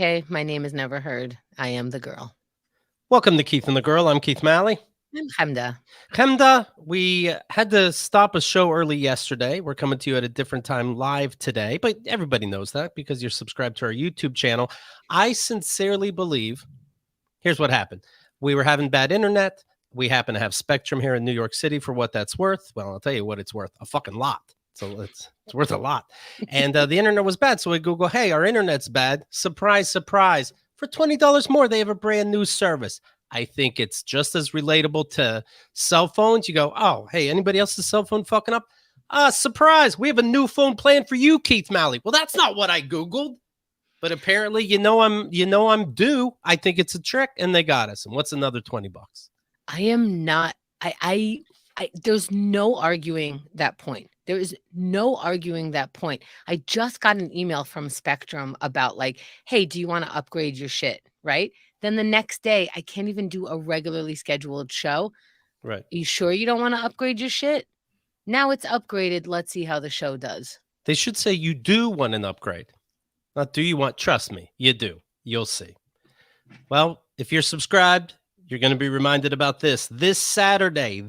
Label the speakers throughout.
Speaker 1: Hey, my name is Never Heard. I am the girl.
Speaker 2: Welcome to Keith and the Girl. I'm Keith Malley.
Speaker 1: I'm Hamda.
Speaker 2: Chemda, we had to stop a show early yesterday. We're coming to you at a different time live today, but everybody knows that because you're subscribed to our YouTube channel. I sincerely believe, here's what happened. We were having bad internet. We happen to have Spectrum here in New York City for what that's worth. Well, I'll tell you what it's worth, a fucking lot. So it's worth a lot. And the internet was bad. So we Google, hey, our internet's bad. Surprise, surprise. For $20 more, they have a brand new service. I think it's just as relatable to cell phones. You go, oh, hey, anybody else's cell phone fucking up? Surprise, we have a new phone plan for you, Keith Malley. Well, that's not what I Googled. But apparently, I'm due. I think it's a trick, and they got us. And what's another $20?
Speaker 1: I am not. I there's no arguing that point. There is no arguing that point. I just got an email from Spectrum about like, hey, do you want to upgrade your shit? Right. Then the next day, I can't even do a regularly scheduled show.
Speaker 2: Right.
Speaker 1: You sure you don't want to upgrade your shit? Now it's upgraded. Let's see how the show does.
Speaker 2: They should say you do want an upgrade. Not do you want, trust me, you do. You'll see. Well, if you're subscribed, you're going to be reminded about this. This Saturday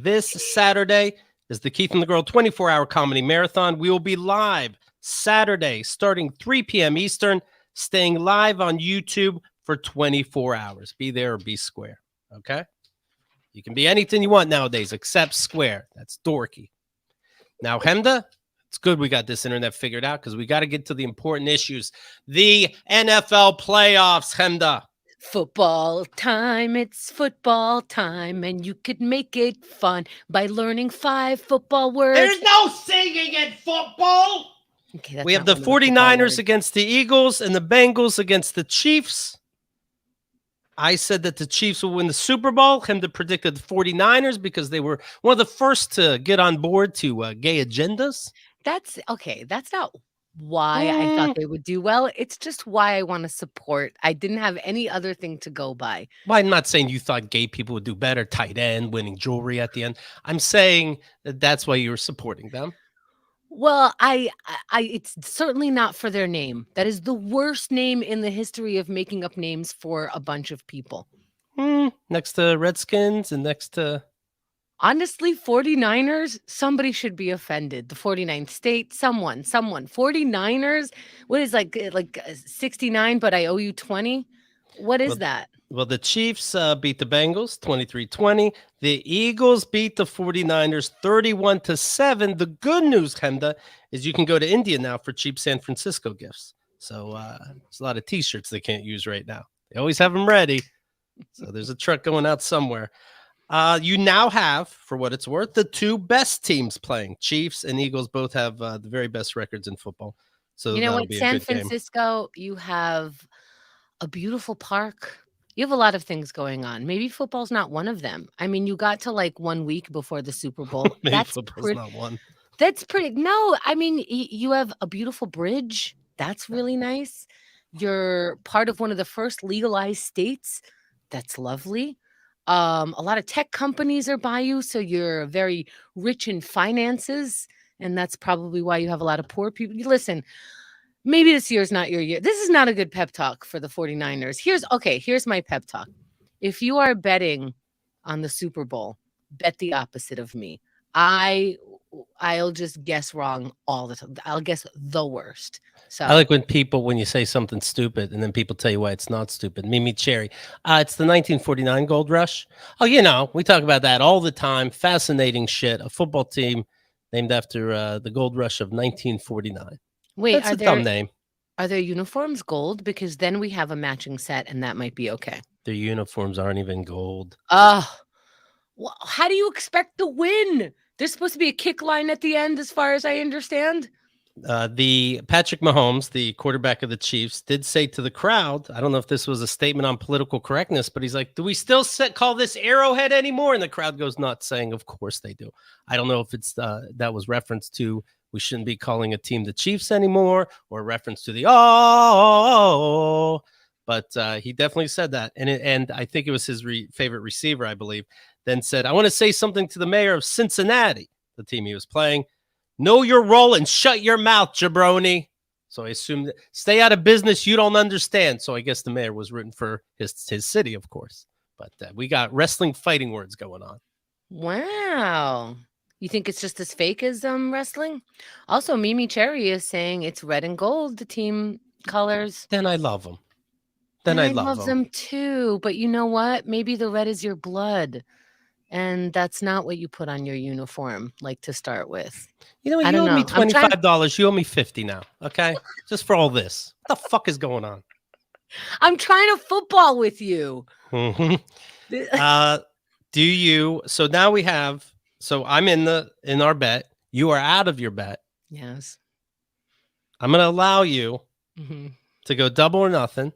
Speaker 2: is the Keith and the Girl 24-hour comedy marathon. We will be live Saturday starting 3 p.m. Eastern, staying live on YouTube for 24 hours. Be there or be square, okay? You can be anything you want nowadays except square. That's dorky. Now, Hemda, it's good we got this internet figured out because we got to get to the important issues. The NFL playoffs, Hemda.
Speaker 1: Football time, it's football time, and you could make it fun by learning 5 football words.
Speaker 2: There's no singing in football. Okay, we have the 49ers against the Eagles and the Bengals against the Chiefs. I said that the Chiefs will win the Super Bowl. Hemda predicted the 49ers because they were one of the first to get on board to gay agendas.
Speaker 1: That's okay. That's not why I thought they would do well. It's just why I want to support. I didn't have any other thing to go by.
Speaker 2: Well, I'm not saying you thought gay people would do better, tight end, winning jewelry at the end. I'm saying that that's why you were supporting them.
Speaker 1: Well, it's certainly not for their name. That is the worst name in the history of making up names for a bunch of people.
Speaker 2: Next to Redskins and next to...
Speaker 1: Honestly, 49ers, somebody should be offended. The 49th state, someone. 49ers? What is like 69, but I owe you 20? What is that?
Speaker 2: Well, the Chiefs beat the Bengals 23-20. The Eagles beat the 49ers 31-7. The good news, Hemda, is you can go to India now for cheap San Francisco gifts. So there's a lot of T-shirts they can't use right now. They always have them ready. So there's a truck going out somewhere. You now have, for what it's worth, the 2 best teams playing. Chiefs and Eagles both have the very best records in football. So
Speaker 1: you know what, San Francisco, you have a beautiful park. You have a lot of things going on. Maybe football's not one of them. I mean, you got to like 1 week before the Super Bowl.
Speaker 2: Maybe football's not one.
Speaker 1: That's pretty. No, I mean, you have a beautiful bridge. That's really nice. You're part of one of the first legalized states. That's lovely. A lot of tech companies are by you, so you're very rich in finances, and that's probably why you have a lot of poor people. Listen, maybe this year's not your year. This is not a good pep talk for the 49ers. Here's my pep talk. If you are betting on the Super Bowl, bet the opposite of me. I'll just guess wrong all the time. I'll guess the worst. So
Speaker 2: I like when you say something stupid and then people tell you why it's not stupid. Mimi Cherry. It's the 1949 Gold Rush. Oh, we talk about that all the time. Fascinating shit. A football team named after the Gold Rush of 1949.
Speaker 1: Wait,
Speaker 2: that's a dumb name.
Speaker 1: Are their uniforms gold? Because then we have a matching set and that might be okay.
Speaker 2: Their uniforms aren't even gold.
Speaker 1: Well, how do you expect to win? There's supposed to be a kick line at the end, as far as I understand.
Speaker 2: The Patrick Mahomes, the quarterback of the Chiefs, did say to the crowd, I don't know if this was a statement on political correctness, but he's like, do we still call this Arrowhead anymore? And the crowd goes nuts, saying, of course they do. I don't know if it's that was reference to we shouldn't be calling a team the Chiefs anymore, or reference to the but he definitely said that. And I think it was his favorite receiver, I believe, then said, I want to say something to the mayor of Cincinnati, the team he was playing. Know your role and shut your mouth, jabroni. So I assume that stay out of business. You don't understand. So I guess the mayor was rooting for his city, of course. But we got wrestling fighting words going on.
Speaker 1: Wow. You think it's just as fake as wrestling? Also, Mimi Cherry is saying it's red and gold, the team colors.
Speaker 2: Then I love them. Then
Speaker 1: And
Speaker 2: I
Speaker 1: I
Speaker 2: love
Speaker 1: love
Speaker 2: them.
Speaker 1: them too. But you know what? Maybe the red is your blood. And that's not what you put on your uniform, like to start with.
Speaker 2: You know what?
Speaker 1: I
Speaker 2: You
Speaker 1: don't
Speaker 2: owe me
Speaker 1: know. I'm trying
Speaker 2: $25. You owe me 50 now. Okay, just for all this. What the fuck is going on?
Speaker 1: I'm trying to football with you.
Speaker 2: Mhm. Do you? So now we have. So I'm in our bet. You are out of your bet.
Speaker 1: Yes.
Speaker 2: I'm going to allow you
Speaker 1: hmm
Speaker 2: to go double or nothing.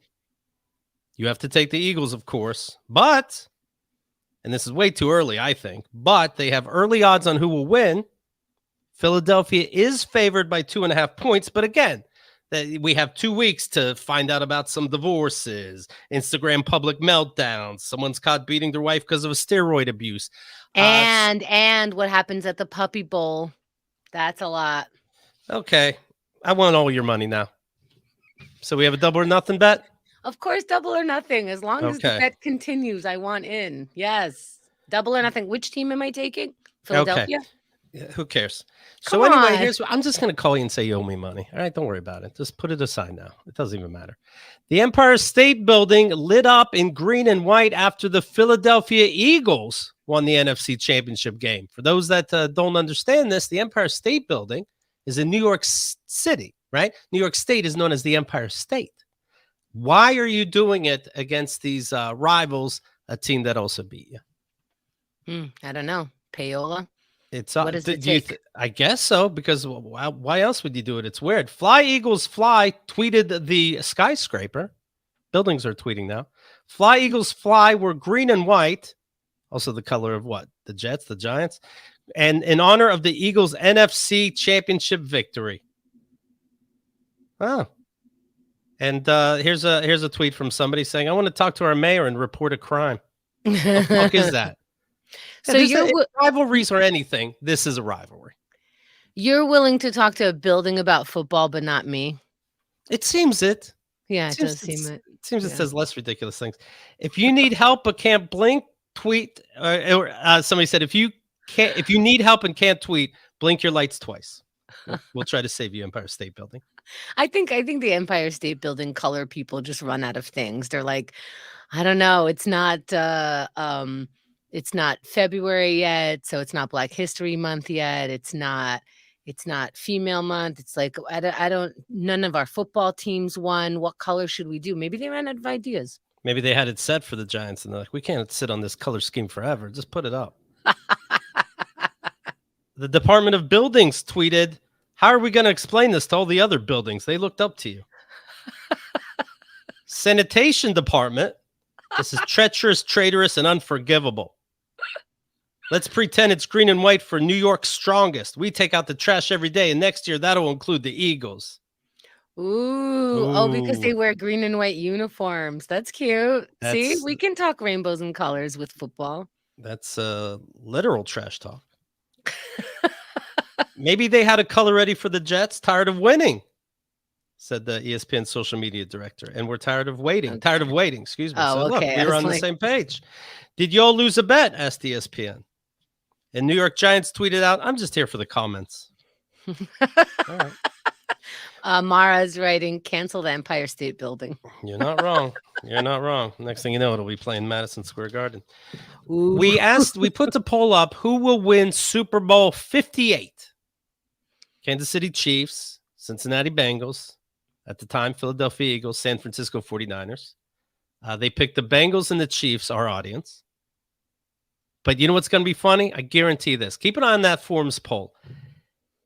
Speaker 2: You have to take the Eagles, of course, but, and this is way too early, I think, but they have early odds on who will win. Philadelphia is favored by 2.5 points, but again, that we have 2 weeks to find out about some divorces, Instagram public meltdowns, someone's caught beating their wife because of a steroid abuse.
Speaker 1: And what happens at the Puppy Bowl? That's a lot.
Speaker 2: Okay, I want all your money now. So we have a double or nothing bet?
Speaker 1: Of course, double or nothing. As long as the
Speaker 2: Okay.
Speaker 1: bet continues, I want in. Yes. Double or nothing. Which team am I taking?
Speaker 2: Okay.
Speaker 1: Philadelphia?
Speaker 2: Yeah, who cares?
Speaker 1: Come
Speaker 2: So anyway,
Speaker 1: on.
Speaker 2: here's what I'm just going to call you and say you owe me money. All right, don't worry about it. Just put it aside now. It doesn't even matter. The Empire State Building lit up in green and white after the Philadelphia Eagles won the NFC Championship game. For those that don't understand this, the Empire State Building is in New York City, right? New York State is known as the Empire State. Why are you doing it against these rivals, a team that also beat you?
Speaker 1: I don't know. Payola?
Speaker 2: It's
Speaker 1: What does it take?
Speaker 2: I guess so, because why else would you do it? It's weird. Fly Eagles Fly tweeted the skyscraper. Buildings are tweeting now. Fly Eagles Fly were green and white, also the color of what? The Jets, the Giants, and in honor of the Eagles' NFC Championship victory. Oh, and here's a tweet from somebody saying, "I want to talk to our mayor and report a crime." The fuck is that?
Speaker 1: So
Speaker 2: Yeah, rivalries or anything. This is a rivalry.
Speaker 1: You're willing to talk to a building about football, but not me?
Speaker 2: It seems it.
Speaker 1: Yeah, it does seem it.
Speaker 2: It seems it
Speaker 1: Yeah.
Speaker 2: says less ridiculous things. If you need help but can't blink, tweet. Or somebody said if you need help and can't tweet, blink your lights twice. We'll try to save you, Empire State Building.
Speaker 1: I think the Empire State Building color people just run out of things. They're like, I don't know. It's not February yet, so it's not Black History Month yet. It's not Female Month. It's like I don't. None of our football teams won. What color should we do? Maybe they ran out of ideas.
Speaker 2: Maybe they had it set for the Giants, and they're like, we can't sit on this color scheme forever. Just put it up. The Department of Buildings tweeted, "How are we going to explain this to all the other buildings? They looked up to you." Sanitation Department. This is treacherous, traitorous, and unforgivable. Let's pretend it's green and white for New York's strongest. We take out the trash every day, and next year that'll include the Eagles.
Speaker 1: Ooh. Oh, because they wear green and white uniforms. That's cute. See, we can talk rainbows and colors with football.
Speaker 2: That's literal trash talk. Maybe they had a color ready for the Jets. Tired of winning, said the ESPN social media director. And we're tired of waiting. Okay. Tired of waiting, excuse me.
Speaker 1: Oh,
Speaker 2: so
Speaker 1: okay.
Speaker 2: Look, we were on the same page. Did y'all lose a bet? Asked ESPN. And New York Giants tweeted out, I'm just here for the comments. All right.
Speaker 1: Mara's writing, cancel the Empire State Building.
Speaker 2: You're not wrong. You're not wrong. Next thing you know, it'll be playing Madison Square Garden.
Speaker 1: Ooh.
Speaker 2: We put the poll up, who will win Super Bowl 58? Kansas City Chiefs, Cincinnati Bengals, at the time, Philadelphia Eagles, San Francisco 49ers. They picked the Bengals and the Chiefs, our audience. But you know what's going to be funny? I guarantee this. Keep an eye on that Forms poll.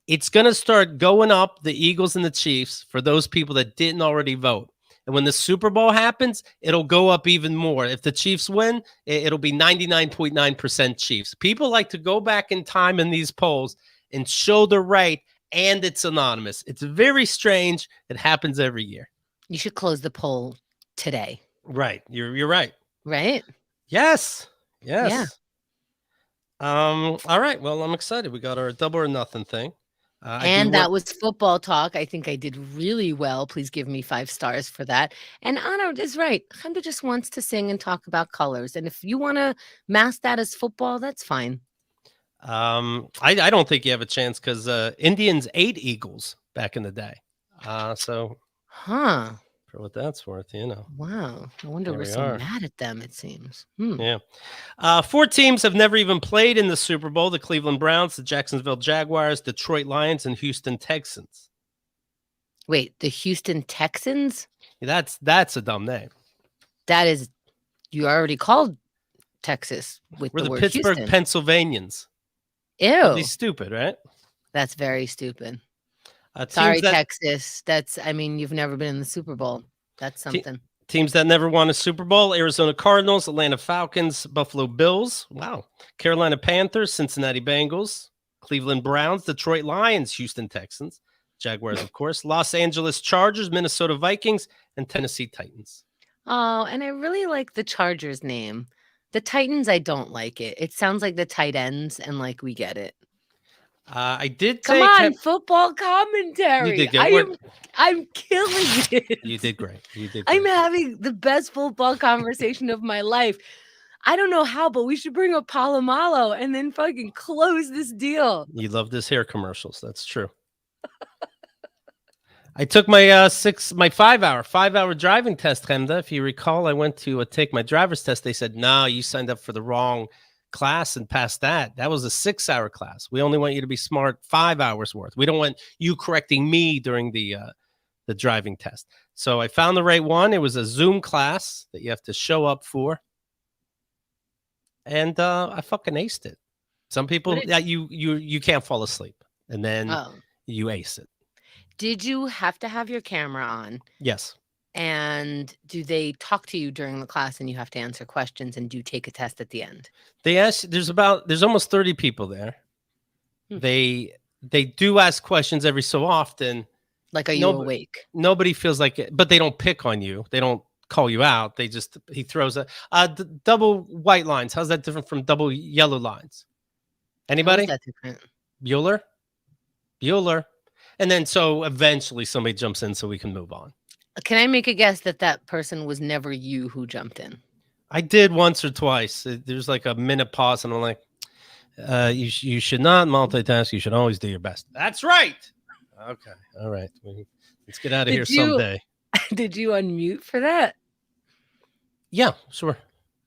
Speaker 2: It's going to start going up, the Eagles and the Chiefs, for those people that didn't already vote. And when the Super Bowl happens, it'll go up even more. If the Chiefs win, it'll be 99.9% Chiefs. People like to go back in time in these polls and show they're right, and it's anonymous. It's very strange. It happens every year.
Speaker 1: You should close the poll today.
Speaker 2: Right. You're right.
Speaker 1: Right?
Speaker 2: Yes. Yes.
Speaker 1: Yeah.
Speaker 2: All right. Well, I'm excited. We got our double or nothing thing. I do
Speaker 1: And
Speaker 2: want.
Speaker 1: that was football talk. I think I did really well. Please give me 5 stars for that. And Anna is right. Khanda just wants to sing and talk about colors. And if you want to mask that as football, that's fine.
Speaker 2: I don't think you have a chance because Indians ate eagles back in the day. So
Speaker 1: Huh.
Speaker 2: for what that's worth,
Speaker 1: Wow. No wonder
Speaker 2: here
Speaker 1: we're
Speaker 2: we
Speaker 1: so
Speaker 2: are.
Speaker 1: mad at them, it seems. Hmm.
Speaker 2: Yeah. Four teams have never even played in the Super Bowl: the Cleveland Browns, the Jacksonville Jaguars, Detroit Lions, and Houston Texans.
Speaker 1: Wait, the Houston Texans?
Speaker 2: That's a dumb name.
Speaker 1: That is, you already called Texas with
Speaker 2: We're
Speaker 1: the
Speaker 2: the
Speaker 1: word
Speaker 2: Pittsburgh
Speaker 1: Houston.
Speaker 2: Pennsylvanians. Pretty
Speaker 1: Ew.
Speaker 2: stupid, right?
Speaker 1: That's very stupid.
Speaker 2: Teams
Speaker 1: Sorry,
Speaker 2: that
Speaker 1: Texas. I mean, you've never been in the Super Bowl. That's
Speaker 2: te-
Speaker 1: something.
Speaker 2: teams that never won a Super Bowl: Arizona Cardinals, Atlanta Falcons, Buffalo Bills. Wow. Carolina Panthers, Cincinnati Bengals, Cleveland Browns, Detroit Lions, Houston Texans, Jaguars, of course, Los Angeles Chargers, Minnesota Vikings, and Tennessee Titans.
Speaker 1: Oh, and I really like the Chargers name. The Titans, I don't like it. It sounds like the tight ends, and like we get it.
Speaker 2: I did
Speaker 1: Come
Speaker 2: take.
Speaker 1: on, football
Speaker 2: You
Speaker 1: commentary.
Speaker 2: did good. What?
Speaker 1: I'm killing it.
Speaker 2: You did great. You did
Speaker 1: I'm
Speaker 2: great.
Speaker 1: having the best football conversation of my life. I don't know how, but we should bring up Palomalo and then fucking close this deal.
Speaker 2: You love this hair commercials. That's true. I took my 5-hour driving test, Chemda. If you recall, I went to take my driver's test. They said, no, you signed up for the wrong class and passed that. That was a 6-hour class. We only want you to be smart 5 hours worth. We don't want you correcting me during the driving test. So I found the right one. It was a Zoom class that you have to show up for. And I fucking aced it. Some people that you can't fall asleep, and then you ace it.
Speaker 1: Did you have to have your camera on?
Speaker 2: Yes.
Speaker 1: And do they talk to you during the class and you have to answer questions, and do you take a test at the end?
Speaker 2: They ask. There's almost 30 people there. They do ask questions every so often.
Speaker 1: Like, are you awake?
Speaker 2: Nobody feels like it, but they don't pick on you. They don't call you out. He throws double white lines. How's that different from double yellow lines? Anybody?
Speaker 1: How is that different?
Speaker 2: Bueller. And then so eventually somebody jumps in so we can move on.
Speaker 1: Can I make a guess that person was never you who jumped in?
Speaker 2: I did once or twice. There's like a minute pause, and I'm like, you should not multitask. You should always do your best. That's right. Okay. All right. Let's get out of here someday.
Speaker 1: Did you unmute for that?
Speaker 2: Yeah, sure.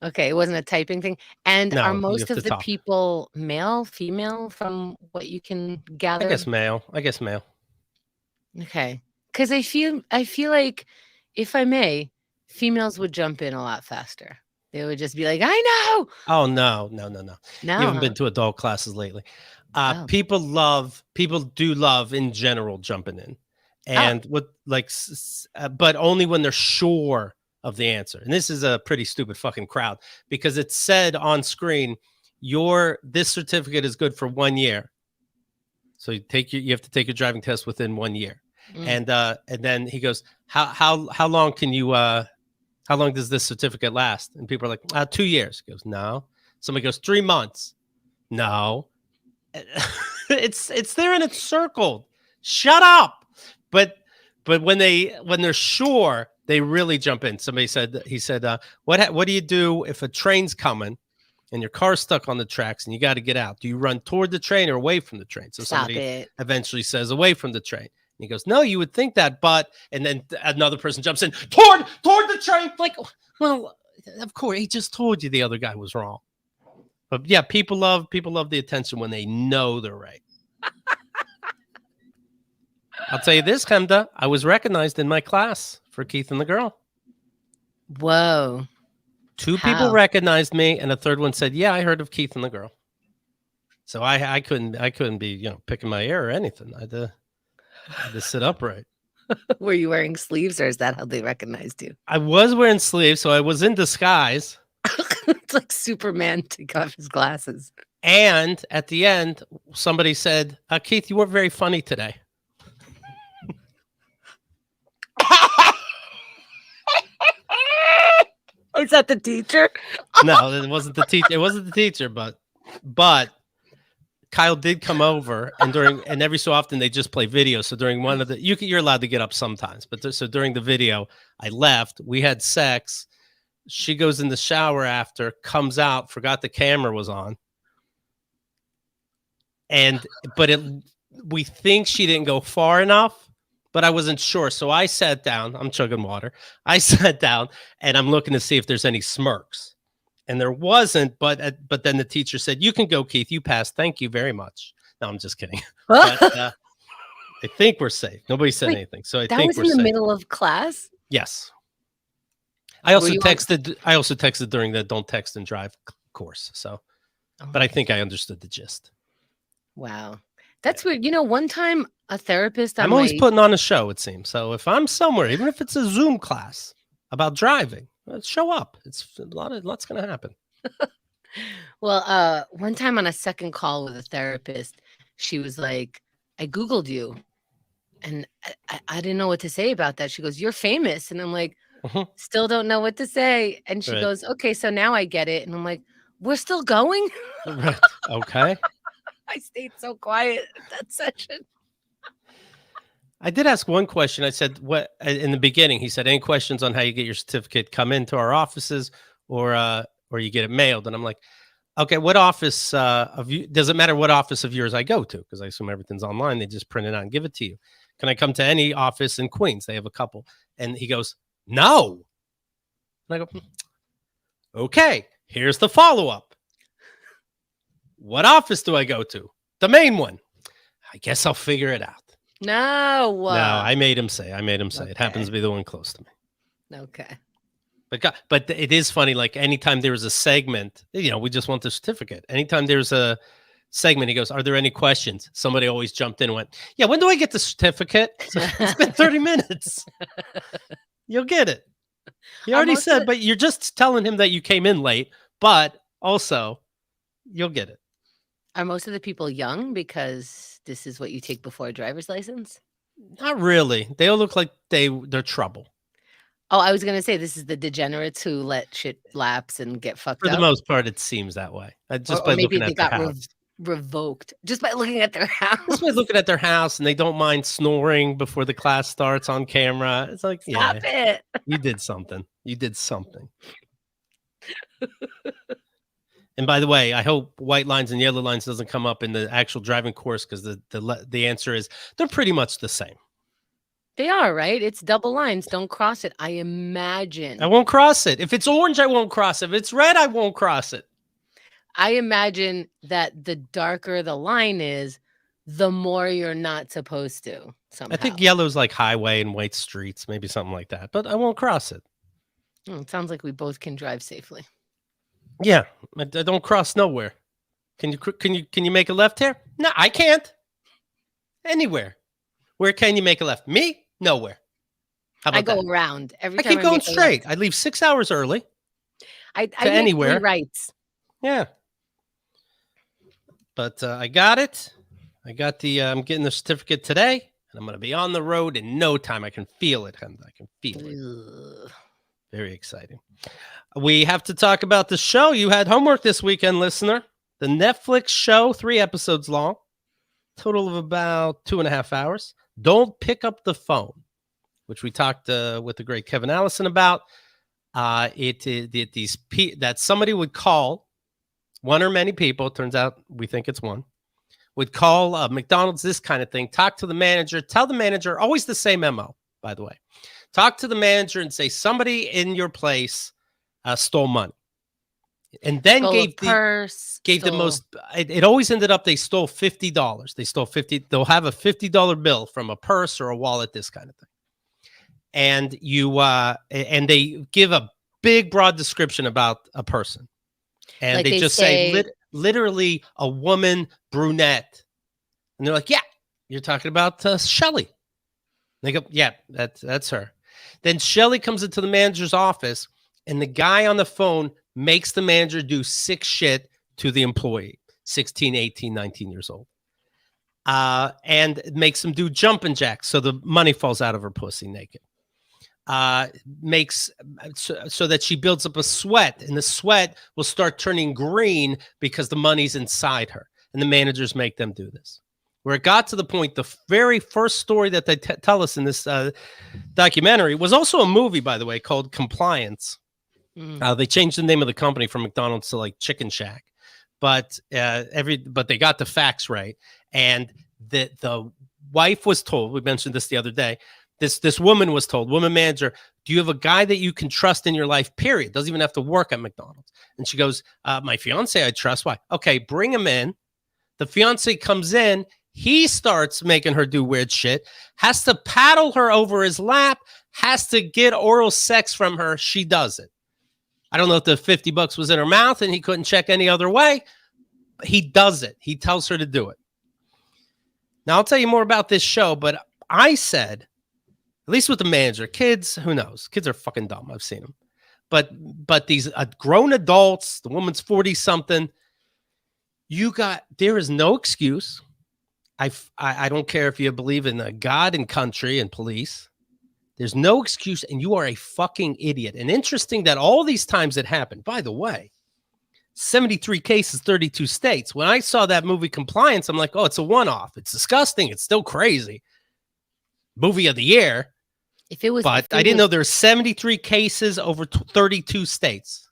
Speaker 1: Okay. It wasn't a typing thing. And
Speaker 2: No,
Speaker 1: are most of the people male, female, from what you can gather?
Speaker 2: I guess male.
Speaker 1: Okay. Because I feel like, if I may, females would jump in a lot faster. They would just be like, I know.
Speaker 2: Oh, no.
Speaker 1: No,
Speaker 2: You haven't been to adult classes lately. People do love in general jumping in, and but only when they're sure of the answer. And this is a pretty stupid fucking crowd, because it said on screen, this certificate is good for 1 year. So you have to take your driving test within 1 year. And then he goes, how long can you how long does this certificate last? And people are like, 2 years. He goes, no. Somebody goes, 3 months. No. It's there and it's circled. Shut up. But when they're sure, they really jump in. He said, what do you do if a train's coming and your car's stuck on the tracks and you got to get out? Do you run toward the train or away from the train? So somebody eventually says away from the train. And he goes, no, you would think that, but, and then another person jumps in toward the train. Like, well, of course, he just told you the other guy was wrong. But yeah, people love the attention when they know they're right. I'll tell you this, Chemda, I was recognized in my class for Keith and the Girl.
Speaker 1: Whoa.
Speaker 2: 2 people recognized me, and a third one said, yeah, I heard of Keith and the Girl. So I couldn't be, picking my ear or anything. I had to sit upright.
Speaker 1: Were you wearing sleeves, or is that how they recognized you?
Speaker 2: I was wearing sleeves, so I was in disguise.
Speaker 1: It's like Superman took off his glasses.
Speaker 2: And at the end, somebody said, Keith, you weren't very funny today.
Speaker 1: Is that the teacher?
Speaker 2: No, it wasn't the teacher. It wasn't the teacher, but Kyle did come over, and every so often they just play video. So during one of the, you're allowed to get up sometimes, but so during the video, I left. We had sex. She goes in the shower after, comes out, forgot the camera was on, but we think she didn't go far enough, but I wasn't sure. So I sat down. I'm chugging water. I sat down and I'm looking to see if there's any smirks. And there wasn't, but then the teacher said, "You can go, Keith. You passed. Thank you very much." No, I'm just kidding. But I think we're safe. Nobody said anything, so I think
Speaker 1: was in the middle of class.
Speaker 2: Yes. I also texted during the don't text and drive course. So, but I think I understood the gist.
Speaker 1: Wow, that's weird. One time a therapist.
Speaker 2: I'm always putting on a show. It seems so. If I'm somewhere, even if it's a Zoom class about driving, let's show up. It's lots going to happen.
Speaker 1: Well, one time on a second call with a therapist, she was like, "I Googled you," and I didn't know what to say about that. She goes, "You're famous," and I'm like, "Still don't know what to say." And she goes, "Okay, so now I get it." And I'm like, "We're still going?"
Speaker 2: Right. Okay.
Speaker 1: I stayed so quiet at that session.
Speaker 2: I did ask one question. I said, "What?" In the beginning, he said, "Any questions on how you get your certificate? Come into our offices, or you get it mailed." And I'm like, "Okay, what office of you? Does it matter what office of yours I go to? Because I assume everything's online. They just print it out and give it to you. Can I come to any office in Queens? They have a couple." And he goes, "No." And I go, "Okay, here's the follow up. What office do I go to? The main one. I guess I'll figure it out."
Speaker 1: No,
Speaker 2: I made him say. It happens to be the one close to me.
Speaker 1: Okay.
Speaker 2: But it is funny. Like anytime there was a segment, we just want the certificate. Anytime there's a segment, he goes, "Are there any questions?" Somebody always jumped in and went, "Yeah, when do I get the certificate?" So it's been 30 minutes. You'll get it. He already said, but you're just telling him that you came in late, but also you'll get it.
Speaker 1: Are most of the people young because this is what you take before a driver's license?
Speaker 2: Not really. They all look like they're trouble.
Speaker 1: Oh, I was going to say this is the degenerates who let shit lapse and get fucked up.
Speaker 2: For the most part, it seems that way. Just by
Speaker 1: maybe
Speaker 2: looking at their house.
Speaker 1: Revoked just by looking at their house.
Speaker 2: Just by looking at their house, and they don't mind snoring before the class starts on camera. It's like,
Speaker 1: Stop it.
Speaker 2: You did something. You did something. And by the way, I hope white lines and yellow lines doesn't come up in the actual driving course, because the answer is they're pretty much the same.
Speaker 1: They are, right? It's double lines. Don't cross it. I imagine.
Speaker 2: I won't cross it. If it's orange, I won't cross it. If it's red, I won't cross it.
Speaker 1: I imagine that the darker the line is, the more you're not supposed to. Somehow.
Speaker 2: I think yellow's like highway and white streets, maybe something like that. But I won't cross it.
Speaker 1: It sounds like we both can drive safely.
Speaker 2: Yeah, I don't cross nowhere. Can you make a left here? No, I can't. Anywhere. Where can you make a left? Me? Nowhere.
Speaker 1: How about I go around every time.
Speaker 2: I keep going straight. I leave 6 hours early.
Speaker 1: I anywhere. Rights.
Speaker 2: Yeah. But I got it. I got I'm getting the certificate today, and I'm going to be on the road in no time. I can feel it, Henda. I can feel it. Very exciting. We have to talk about the show. You had homework this weekend, listener. The Netflix show, 3 episodes long, total of about 2.5 hours. Don't Pick Up the Phone, which we talked with the great Kevin Allison about. That somebody would call, one or many people, it turns out we think it's one, would call McDonald's, this kind of thing, talk to the manager, tell the manager, always the same MO, by the way. Talk to the manager and say, somebody in your place stole money. And then gave the most, it always ended up, they stole $50. They stole they'll have a $50 bill from a purse or a wallet, this kind of thing. And and they give a big, broad description about a person. And like they just say literally a woman, brunette. And they're like, yeah, you're talking about Shelly. They go, yeah, that's her. Then Shelly comes into the manager's office, and the guy on the phone makes the manager do sick shit to the employee, 16, 18, 19 years old. And makes him do jumping jacks so the money falls out of her pussy naked. Makes so that she builds up a sweat, and the sweat will start turning green because the money's inside her. and the managers make them do this. Where it got to the point, the very first story that they tell us in this documentary was also a movie, by the way, called Compliance. They changed the name of the company from McDonald's to like Chicken Shack, but they got the facts right. And the wife was told, we mentioned this the other day, this woman was told, woman manager, do you have a guy that you can trust in your life, period? Doesn't even have to work at McDonald's. And she goes, my fiance I trust. Why? Okay, bring him in. The fiance comes in. He starts making her do weird shit, has to paddle her over his lap, has to get oral sex from her. She does it. I don't know if the $50 was in her mouth and he couldn't check any other way. But he does it. He tells her to do it. Now, I'll tell you more about this show, but I said, at least with the manager, kids, who knows? Kids are fucking dumb. I've seen them. But these grown adults, the woman's 40-something, there is no excuse. I don't care if you believe in God and country and police. There's no excuse, and you are a fucking idiot. And interesting that all these times it happened, by the way, 73 cases, 32 states. When I saw that movie Compliance, I'm like, oh, it's a one-off. It's disgusting. It's still crazy. Movie of the year. I didn't know there were 73 cases over 32 states.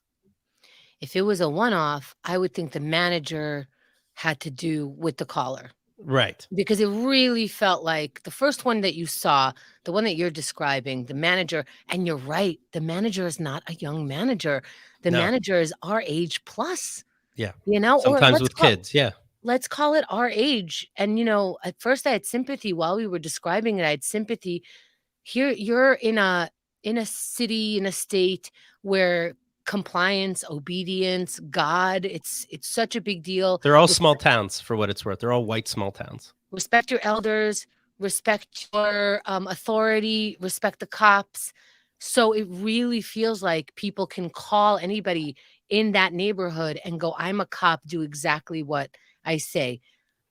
Speaker 1: If it was a one-off, I would think the manager had to do with the caller.
Speaker 2: Right.
Speaker 1: Because it really felt like the first one that you saw, the one that you're describing, the manager, and you're right, the manager is not a young manager. The manager is our age plus.
Speaker 2: Yeah.
Speaker 1: You know,
Speaker 2: sometimes with kids. Yeah.
Speaker 1: Let's call it our age. And, you know, at first I had sympathy while we were describing it. I had sympathy. Here you're in a city, in a state where compliance, obedience, God, it's such a big deal.
Speaker 2: They're all small towns, for what it's worth. They're all white small towns.
Speaker 1: Respect your elders, respect your authority, respect the cops. So it really feels like people can call anybody in that neighborhood and go, I'm a cop, do exactly what I say.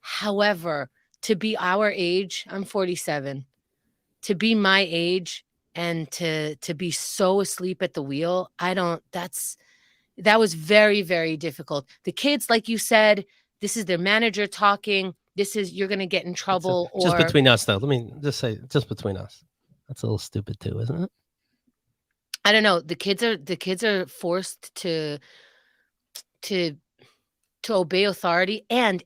Speaker 1: However, to be our age, I'm 47, to be my age, and to be so asleep at the wheel, that was very, very difficult. The kids, like you said, this is their manager talking. You're going to get in trouble.
Speaker 2: Just between us, though. Let me just say, just between us. That's a little stupid too, isn't it?
Speaker 1: I don't know. The kids are forced to obey authority, and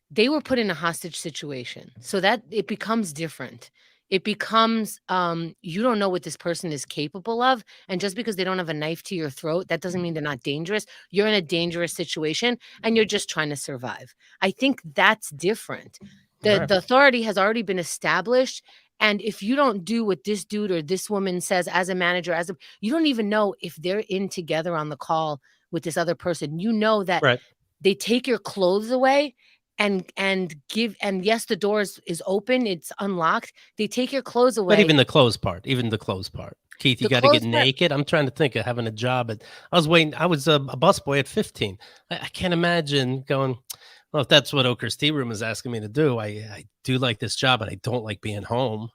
Speaker 1: they were put in a hostage situation, so that it becomes different. It becomes, you don't know what this person is capable of. And just because they don't have a knife to your throat, that doesn't mean they're not dangerous. You're in a dangerous situation and you're just trying to survive. I think that's different. The authority has already been established. And if you don't do what this dude or this woman says as a manager, you don't even know if they're in together on the call with this other person. You know that they take your clothes away and yes, the door is open, it's unlocked. They take your clothes away.
Speaker 2: But even the clothes part. Keith, you got to get naked. I'm trying to think of having a job I was a busboy at 15. I can't imagine going, well, if that's what Oker's Tea Room is asking me to do, I do like this job, and I don't like being home.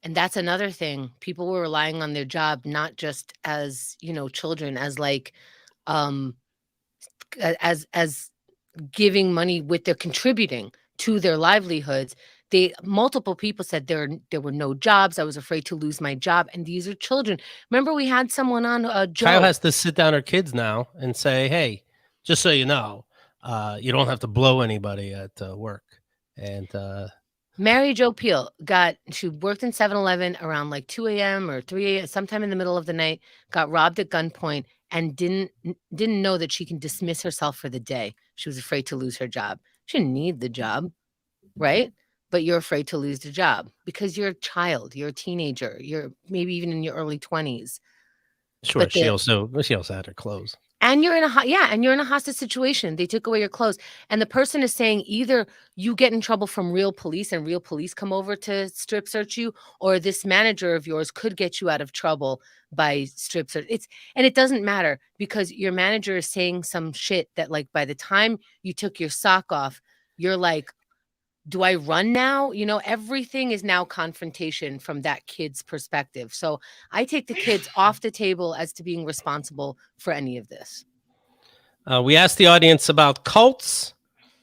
Speaker 1: And that's another thing. People were relying on their job, not just as, children, as like, as giving money with their contributing to their livelihoods. Multiple people said there were no jobs. I was afraid to lose my job. And these are children. Remember, we had someone on Joe.
Speaker 2: Kyle has to sit down her kids now and say, hey, just so you know, you don't have to blow anybody at work. And
Speaker 1: Mary Jo Peel she worked in 7-Eleven around like 2 a.m. or 3 a.m., sometime in the middle of the night, got robbed at gunpoint, and didn't know that she can dismiss herself for the day. She was afraid to lose her job. She didn't need the job, right? But you're afraid to lose the job because you're a child, you're a teenager, you're maybe even in your early 20s.
Speaker 2: Sure, she also had her clothes.
Speaker 1: And you're in a hostage situation. They took away your clothes. And the person is saying either you get in trouble from real police and real police come over to strip search you, or this manager of yours could get you out of trouble by strip search. And it doesn't matter because your manager is saying some shit that, like, by the time you took your sock off, you're like, do I run now? Everything is now confrontation from that kid's perspective. So I take the kids off the table as to being responsible for any of this.
Speaker 2: We asked the audience about cults.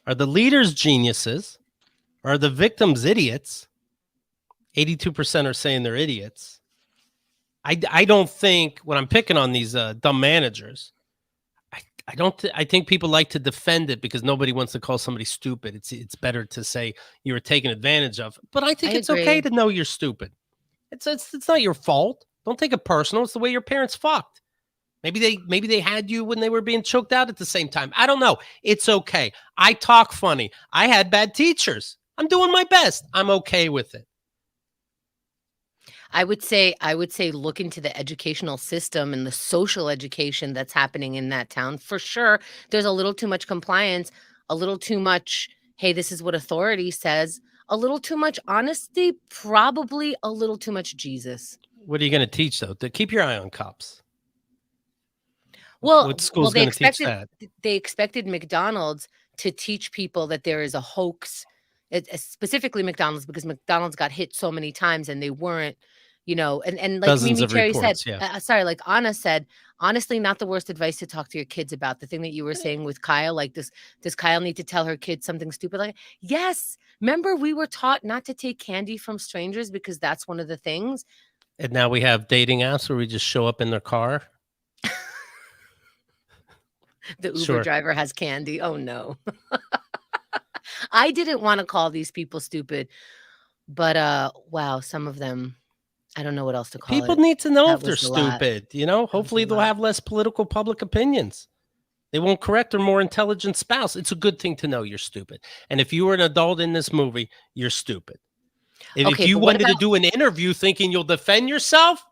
Speaker 2: Are the leaders geniuses? Are the victims idiots? 82% are saying they're idiots. I don't think when I'm picking on these dumb managers, I don't. I think people like to defend it because nobody wants to call somebody stupid. It's better to say you were taken advantage of. But I think
Speaker 1: I
Speaker 2: it's okay
Speaker 1: agree.
Speaker 2: to know you're stupid. It's not your fault. Don't take it personal. It's the way your parents fucked. Maybe they had you when they were being choked out at the same time. I don't know. It's okay. I talk funny. I had bad teachers. I'm doing my best. I'm okay with it.
Speaker 1: I would say look into the educational system and the social education that's happening in that town. For sure, there's a little too much compliance, a little too much, hey, this is what authority says, a little too much honesty, probably a little too much Jesus.
Speaker 2: What are you going to teach though? To keep your eye on cops.
Speaker 1: Well,
Speaker 2: What
Speaker 1: well,
Speaker 2: school's going to teach that?
Speaker 1: they expected McDonald's to teach people that there is a hoax, specifically McDonald's, because McDonald's got hit so many times and they weren't, and like
Speaker 2: Dozens
Speaker 1: Mimi
Speaker 2: of
Speaker 1: Cherry said,
Speaker 2: reports. Yeah.
Speaker 1: sorry, like Anna said, honestly, not the worst advice to talk to your kids about. The thing that you were saying with Kyle, like this, does Kyle need to tell her kids something stupid? Like, yes. Remember, we were taught not to take candy from strangers because that's one of the things.
Speaker 2: And now we have dating apps where we just show up in their car.
Speaker 1: The Uber
Speaker 2: Sure.
Speaker 1: driver has candy. Oh no. I didn't want to call these people stupid, but wow, some of them, I don't know what else to call
Speaker 2: People
Speaker 1: it.
Speaker 2: need to know
Speaker 1: That
Speaker 2: if they're
Speaker 1: was a lot.
Speaker 2: stupid.
Speaker 1: That was a
Speaker 2: Hopefully they'll
Speaker 1: lot.
Speaker 2: have less political public opinions. They won't correct their more intelligent spouse. It's a good thing to know you're stupid. And if you were an adult in this movie, you're stupid. If
Speaker 1: Okay,
Speaker 2: you
Speaker 1: but what
Speaker 2: wanted to
Speaker 1: about
Speaker 2: do an interview thinking you'll defend yourself,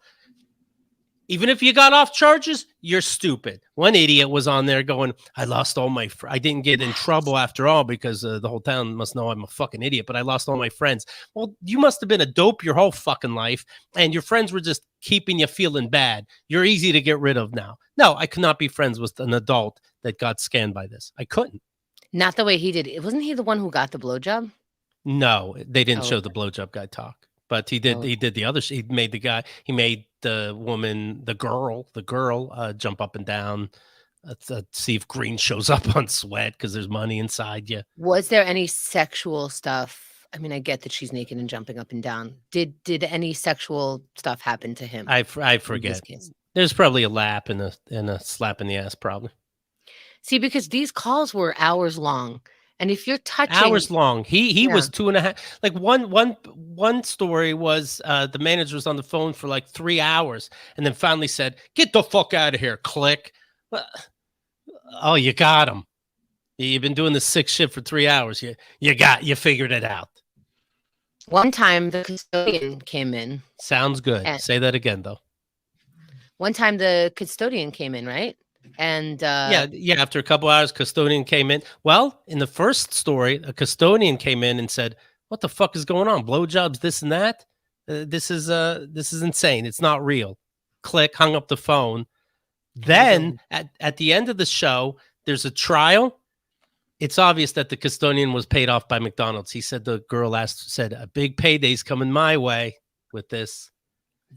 Speaker 2: even if you got off charges, you're stupid. One idiot was on there going, I lost all my I didn't get in trouble after all because the whole town must know I'm a fucking idiot, but I lost all my friends. Well, you must have been a dope your whole fucking life, and your friends were just keeping you feeling bad. You're easy to get rid of now. No, I could not be friends with an adult that got scanned by this. I couldn't.
Speaker 1: not the way he did it? Wasn't he the one who got the blowjob?
Speaker 2: No, they didn't
Speaker 1: Oh,
Speaker 2: show the blowjob guy talk. But he did.
Speaker 1: oh.
Speaker 2: He did the other. He made the guy. He made the woman, the girl, jump up and down, to see if green shows up on sweat because there's money inside you.
Speaker 1: Was there any sexual stuff? I mean, I get that she's naked and jumping up and down. Did any sexual stuff happen to him
Speaker 2: I
Speaker 1: in this
Speaker 2: forget.
Speaker 1: case?
Speaker 2: There's probably a lap and a slap in the ass, probably
Speaker 1: See, because these calls were hours long, and if you're touching,
Speaker 2: hours long. He
Speaker 1: yeah,
Speaker 2: was 2.5. Like one story was the manager was on the phone for like 3 hours and then finally said, "Get the fuck out of here!" Click. Well, oh, you got him. You've been doing the sick shit for 3 hours. You figured it out.
Speaker 1: one time the custodian came in.
Speaker 2: Sounds good.
Speaker 1: And
Speaker 2: Say that again, though.
Speaker 1: one time the custodian came in, right? And
Speaker 2: Yeah. After a couple hours, custodian came in. Well, in the first story, a custodian came in and said, "What the fuck is going on? Blowjobs, this and that. This is insane. It's not real." Click. Hung up the phone. Then at the end of the show, there's a trial. It's obvious that the custodian was paid off by McDonald's. He said the girl said a big payday's coming my way with this.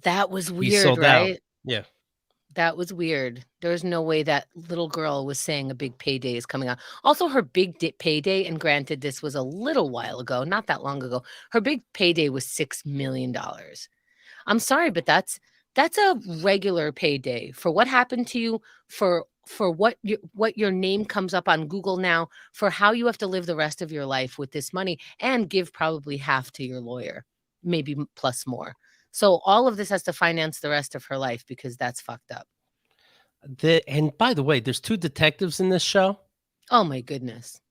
Speaker 1: that was
Speaker 2: He
Speaker 1: weird,
Speaker 2: sold out.
Speaker 1: right?
Speaker 2: Yeah.
Speaker 1: That was weird. There's no way that little girl was saying a big payday is coming out. Also, her big payday, and granted, this was a little while ago, not that long ago. Her big payday was $6 million. I'm sorry, but that's a regular payday for what happened to you, for what your name comes up on Google now, for how you have to live the rest of your life with this money, and give probably half to your lawyer, maybe plus more. So all of this has to finance the rest of her life because that's fucked up.
Speaker 2: And by the way, there's 2 detectives in this show.
Speaker 1: Oh my goodness.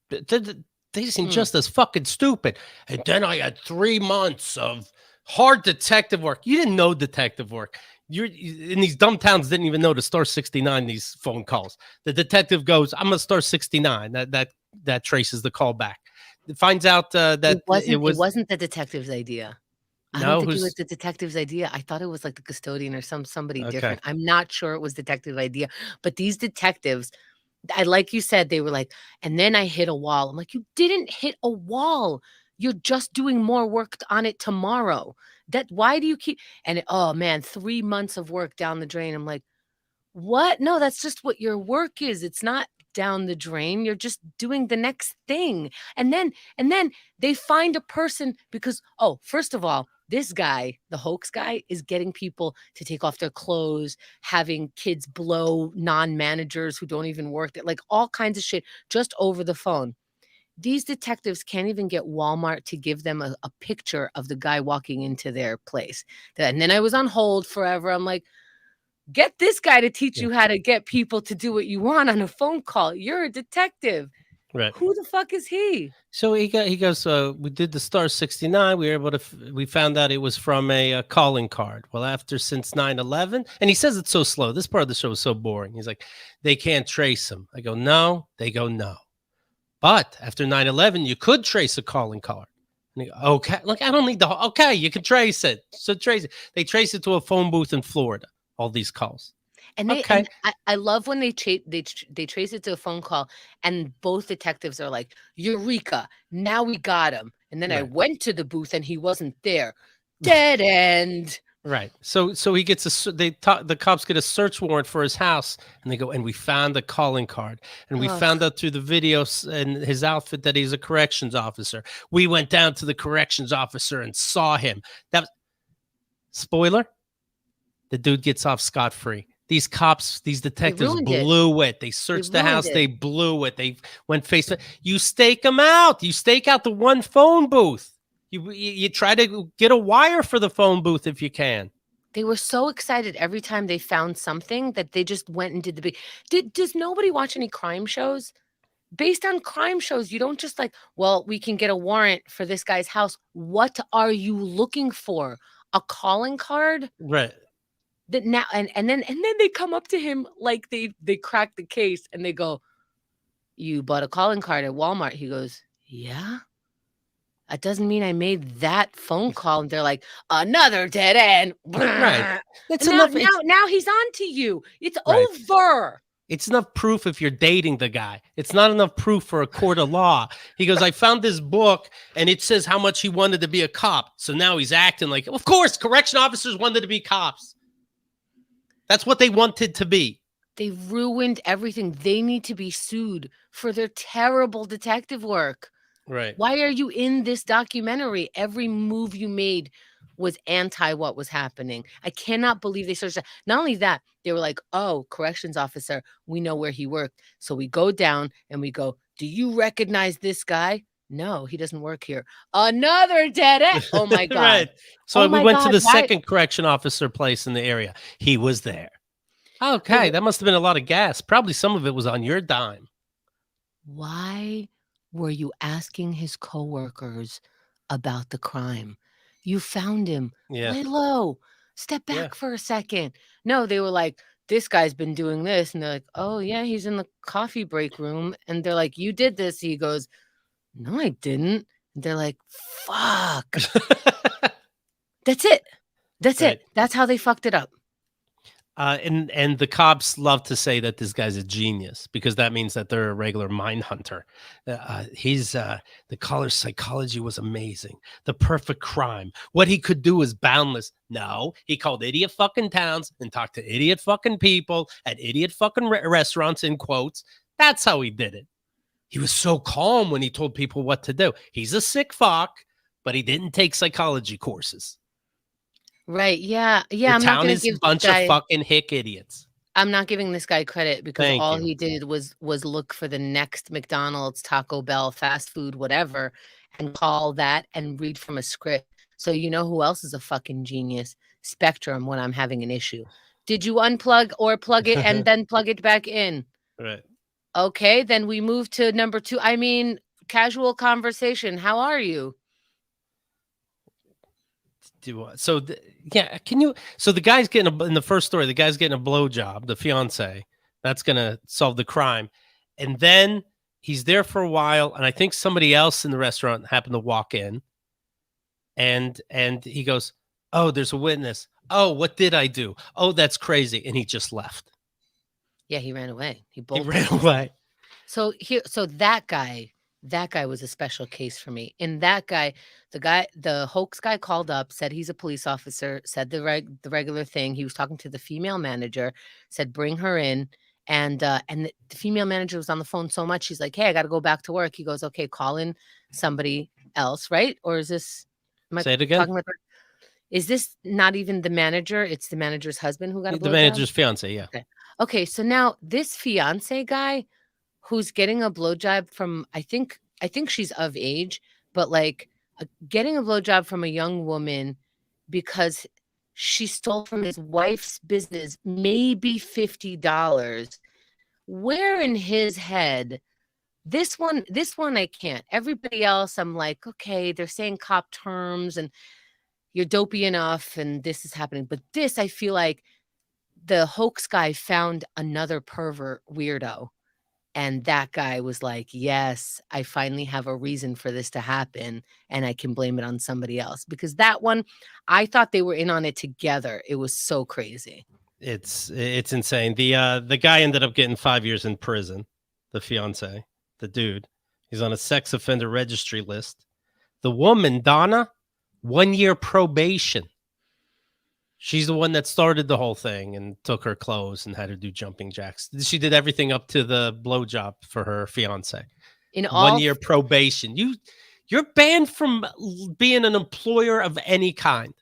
Speaker 2: They seem just as fucking stupid. And then I had 3 months of hard detective work. You didn't know detective work. You're in these dumb towns didn't even know to star 69 these phone calls. The detective goes, "I'm gonna star 69." That traces the call back. It finds out that
Speaker 1: It wasn't the detective's idea. I
Speaker 2: no,
Speaker 1: don't think it was the detective's idea. I thought it was like the custodian or somebody
Speaker 2: okay.
Speaker 1: different. I'm not sure it was detective idea, but these detectives, like you said, they were like, and then I hit a wall. I'm like, you didn't hit a wall. You're just doing more work on it tomorrow. Why do you keep, and oh man, 3 months of work down the drain. I'm like, what? No, that's just what your work is. It's not down the drain. You're just doing the next thing. And then they find a person because, oh, first of all, this guy, the hoax guy, is getting people to take off their clothes, having kids blow non-managers who don't even work there, like all kinds of shit just over the phone. These detectives can't even get Walmart to give them a picture of the guy walking into their place. And then I was on hold forever. I'm like, get this guy to teach
Speaker 2: Yeah.
Speaker 1: you how to get people to do what you want on a phone call. You're a detective.
Speaker 2: Right.
Speaker 1: Who the fuck is he?
Speaker 2: So he goes, we did the star 69. We were able to, we found out it was from a calling card. Well, after since 9/11, and he says it's so slow. This part of the show is so boring. He's like, they can't trace him. I go, no. They go, no. But after 9/11, you could trace a calling card. And they go, okay. Look, I don't need the, okay, you can trace it. So trace it. They trace it to a phone booth in Florida, all these calls.
Speaker 1: And
Speaker 2: Okay.
Speaker 1: I love when they trace it to a phone call, and both detectives are like, "Eureka! Now we got him." And then I
Speaker 2: Right.
Speaker 1: went to the booth, and he wasn't there. Dead end.
Speaker 2: Right. So he gets the cops get a search warrant for his house, and they go, and we found the calling card, and we found
Speaker 1: Ugh.
Speaker 2: out through the videos and his outfit that he's a corrections officer. We went down to the corrections officer and saw him. That spoiler, the dude gets off scot-free. These cops, these detectives
Speaker 1: ruined it.
Speaker 2: blew it. They
Speaker 1: They
Speaker 2: searched the
Speaker 1: ruined
Speaker 2: house.
Speaker 1: it.
Speaker 2: They blew it. They went face. You stake them out. You stake out the one phone booth. You try to get a wire for the phone booth if you can.
Speaker 1: They were so excited every time they found something that they just went and did the big. Does nobody watch any crime shows? Based on crime shows, you don't just like, well, we can get a warrant for this guy's house. What are you looking for? A calling card?
Speaker 2: Right.
Speaker 1: That now and then they come up to him like they crack the case and they go, "You bought a calling card at Walmart." He goes, "Yeah." That doesn't mean I made that phone call. And they're like, "Another dead end."
Speaker 2: Right.
Speaker 1: And
Speaker 2: That's
Speaker 1: now
Speaker 2: enough.
Speaker 1: now he's on to you. It's
Speaker 2: Right.
Speaker 1: over.
Speaker 2: It's enough proof if you're dating the guy. It's not enough proof for a court of law. He goes, I found this book and it says how much he wanted to be a cop. So now he's acting like, of course, correction officers wanted to be cops. That's what they wanted to be.
Speaker 1: They ruined everything. They need to be sued for their terrible detective work.
Speaker 2: Right.
Speaker 1: Why are you in this documentary? Every move you made was anti what was happening. I cannot believe they searched that. Not only that, they were like, "Oh, corrections officer, we know where he worked." So we go down and we go, "Do you recognize this guy?" "No, he doesn't work here." Another dead end. Oh my God.
Speaker 2: Right. So
Speaker 1: Oh
Speaker 2: we
Speaker 1: my
Speaker 2: went to
Speaker 1: God,
Speaker 2: the
Speaker 1: why-
Speaker 2: second correction officer place in the area. He was there. Okay. That must have been a lot of gas. Probably some of it was on your dime.
Speaker 1: Why were you asking his coworkers about the crime? You found him.
Speaker 2: Yeah.
Speaker 1: Lay low. Step
Speaker 2: Yeah.
Speaker 1: back for a second. No, they were like, this guy's been doing this. And they're like, oh, yeah, he's in the coffee break room. And they're like, you did this. He goes, no, I didn't. And they're like, fuck. That's it. That's
Speaker 2: Right.
Speaker 1: it. That's how they fucked it up.
Speaker 2: And the cops love to say that this guy's a genius because that means that they're a regular mind hunter. The caller's psychology was amazing. The perfect crime. What he could do is boundless. No, he called idiot fucking towns and talked to idiot fucking people at idiot fucking restaurants in quotes. That's how he did it. He was so calm when he told people what to do. He's a sick fuck, but he didn't take psychology courses.
Speaker 1: Right. Yeah. Yeah.
Speaker 2: The
Speaker 1: I'm not
Speaker 2: town
Speaker 1: going
Speaker 2: is
Speaker 1: to give
Speaker 2: a bunch
Speaker 1: this guy,
Speaker 2: of fucking hick idiots.
Speaker 1: I'm not giving this guy credit because
Speaker 2: Thank
Speaker 1: all
Speaker 2: you.
Speaker 1: he did was look for the next McDonald's, Taco Bell, fast food, whatever, and call that and read from a script. So you know who else is a fucking genius? Spectrum when I'm having an issue. Did you unplug or plug it and then plug it back in?
Speaker 2: Right.
Speaker 1: Okay, then we move to number 2. I mean, casual conversation. How are you?
Speaker 2: Can you? So the guy's getting in the first story. The guy's getting a blowjob. The fiance. That's gonna solve the crime, and then he's there for a while. And I think somebody else in the restaurant happened to walk in, and he goes, "Oh, there's a witness. Oh, what did I do? Oh, that's crazy." And he just left.
Speaker 1: Yeah, he ran away. He
Speaker 2: He
Speaker 1: bolted.
Speaker 2: ran away.
Speaker 1: So that guy was a special case for me. And that guy, the hoax guy called up, said he's a police officer, said the regular thing. He was talking to the female manager, said bring her in, And the female manager was on the phone so much, she's like, "Hey, I got to go back to work." He goes, "Okay, call in somebody else," right? Or is this? Am I
Speaker 2: Say it again.
Speaker 1: talking about? Is this not even the manager? It's the manager's husband who got a
Speaker 2: The
Speaker 1: blowjob?
Speaker 2: manager's fiance, yeah.
Speaker 1: Okay. Okay, so now this fiance guy who's getting a blowjob from I think she's of age, but, like, getting a blowjob from a young woman because she stole from his wife's business maybe $50. Where in his head this one I can't. Everybody else, I'm like, "Okay, they're saying cop terms, and you're dopey enough, and this is happening." But this, I feel like the hoax guy found another pervert weirdo, and that guy was like, "Yes, I finally have a reason for this to happen, and I can blame it on somebody else." Because that one, I thought they were in on it together. It was so crazy.
Speaker 2: It's insane. The guy ended up getting 5 years in prison. The fiance, the dude, he's on a sex offender registry list. The woman, Donna, 1 year probation. She's the one that started the whole thing and took her clothes and had her do jumping jacks. She did everything up to the blowjob for her fiance.
Speaker 1: In
Speaker 2: 1
Speaker 1: all
Speaker 2: year probation. You're banned from being an employer of any kind.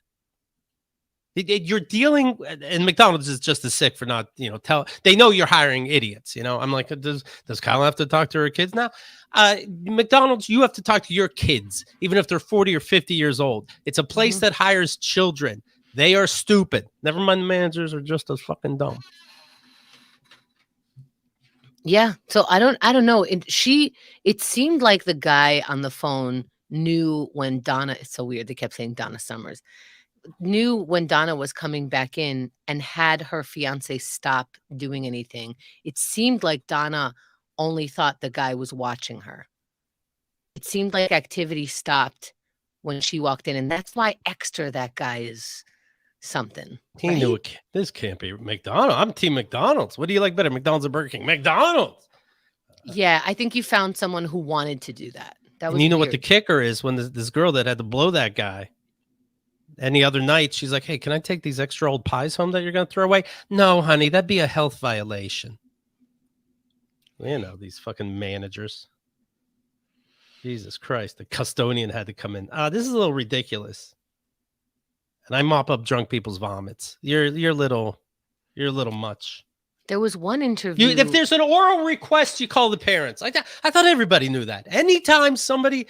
Speaker 2: You're dealing, and McDonald's is just as sick for not, they know you're hiring idiots. I'm like, does Kyle have to talk to her kids now? McDonald's, you have to talk to your kids, even if they're 40 or 50 years old. It's a place that hires children. They are stupid. Never mind, the managers are just as fucking dumb.
Speaker 1: Yeah, so I don't know. It seemed like the guy on the phone knew when Donna, it's so weird, they kept saying Donna Summers, knew when Donna was coming back in and had her fiance stop doing anything. It seemed like Donna only thought the guy was watching her. It seemed like activity stopped when she walked in, and that's why extra that guy is something.
Speaker 2: He knew it. This can't be McDonald's. I'm Team McDonald's. What do you like better, McDonald's or Burger King? McDonald's.
Speaker 1: Yeah, I think you found someone who wanted to do that. That was
Speaker 2: And you know
Speaker 1: weird.
Speaker 2: what the kicker is? When this girl that had to blow that guy any other night, she's like, "Hey, can I take these extra old pies home that you're going to throw away?" "No, honey, that'd be a health violation." These fucking managers. Jesus Christ, the custodian had to come in. This is a little ridiculous. And I mop up drunk people's vomits. You're a little much.
Speaker 1: There was one interview.
Speaker 2: If there's an oral request, you call the parents. I thought everybody knew that. Anytime somebody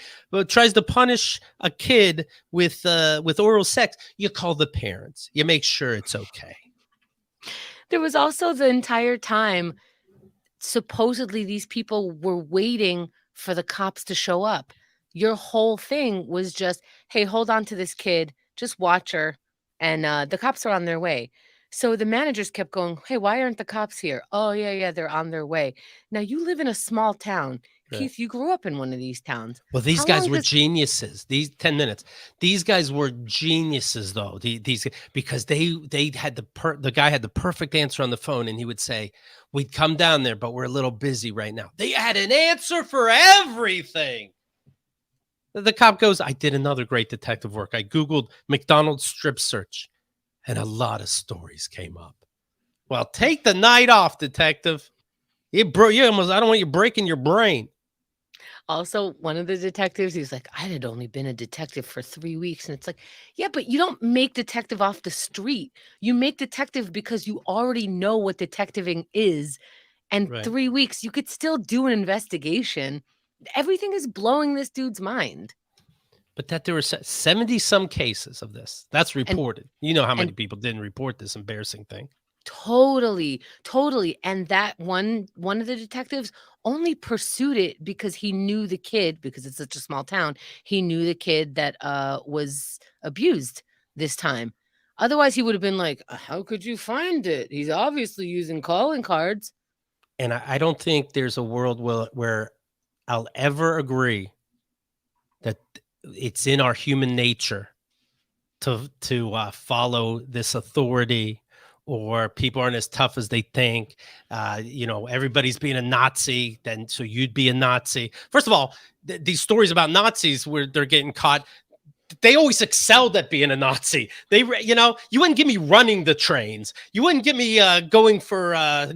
Speaker 2: tries to punish a kid with oral sex, you call the parents. You make sure it's okay.
Speaker 1: There was also the entire time, supposedly these people were waiting for the cops to show up. Your whole thing was just, "Hey, hold on to this kid. Just watch her. And the cops are on their way." So the managers kept going, "Hey, why aren't the cops here?" "Oh, yeah, they're on their way." Now, you live in a small town.
Speaker 2: Right.
Speaker 1: Keith, you grew up in one of these towns.
Speaker 2: Well, these guys were geniuses. These 10 minutes. These guys were geniuses, though. These because they had the guy had the perfect answer on the phone, and he would say, "We'd come down there, but we're a little busy right now." They had an answer for everything. The cop goes, "I did another great detective work. I Googled McDonald's strip search, and a lot of stories came up." Well, take the night off, detective. I don't want you breaking your brain.
Speaker 1: Also, one of the detectives, he was like, "I had only been a detective for 3 weeks." And it's like, yeah, but you don't make detective off the street. You make detective because you already know what detectiving is. And
Speaker 2: Right.
Speaker 1: 3 weeks, you could still do an investigation. Everything is blowing this dude's mind.
Speaker 2: But that there were 70 some cases of this. That's reported. You know how many people didn't report this embarrassing thing.
Speaker 1: Totally. And that one of the detectives only pursued it because he knew the kid, because it's such a small town. He knew the kid that was abused this time. Otherwise, he would have been like, "How could you find it? He's obviously using calling cards."
Speaker 2: And I don't think there's a world where I'll ever agree that it's in our human nature to follow this authority, or people aren't as tough as they think. Everybody's being a Nazi, so you'd be a Nazi. First of all, these stories about Nazis where they're getting caught, they always excelled at being a Nazi. You wouldn't give me running the trains. You wouldn't give me going for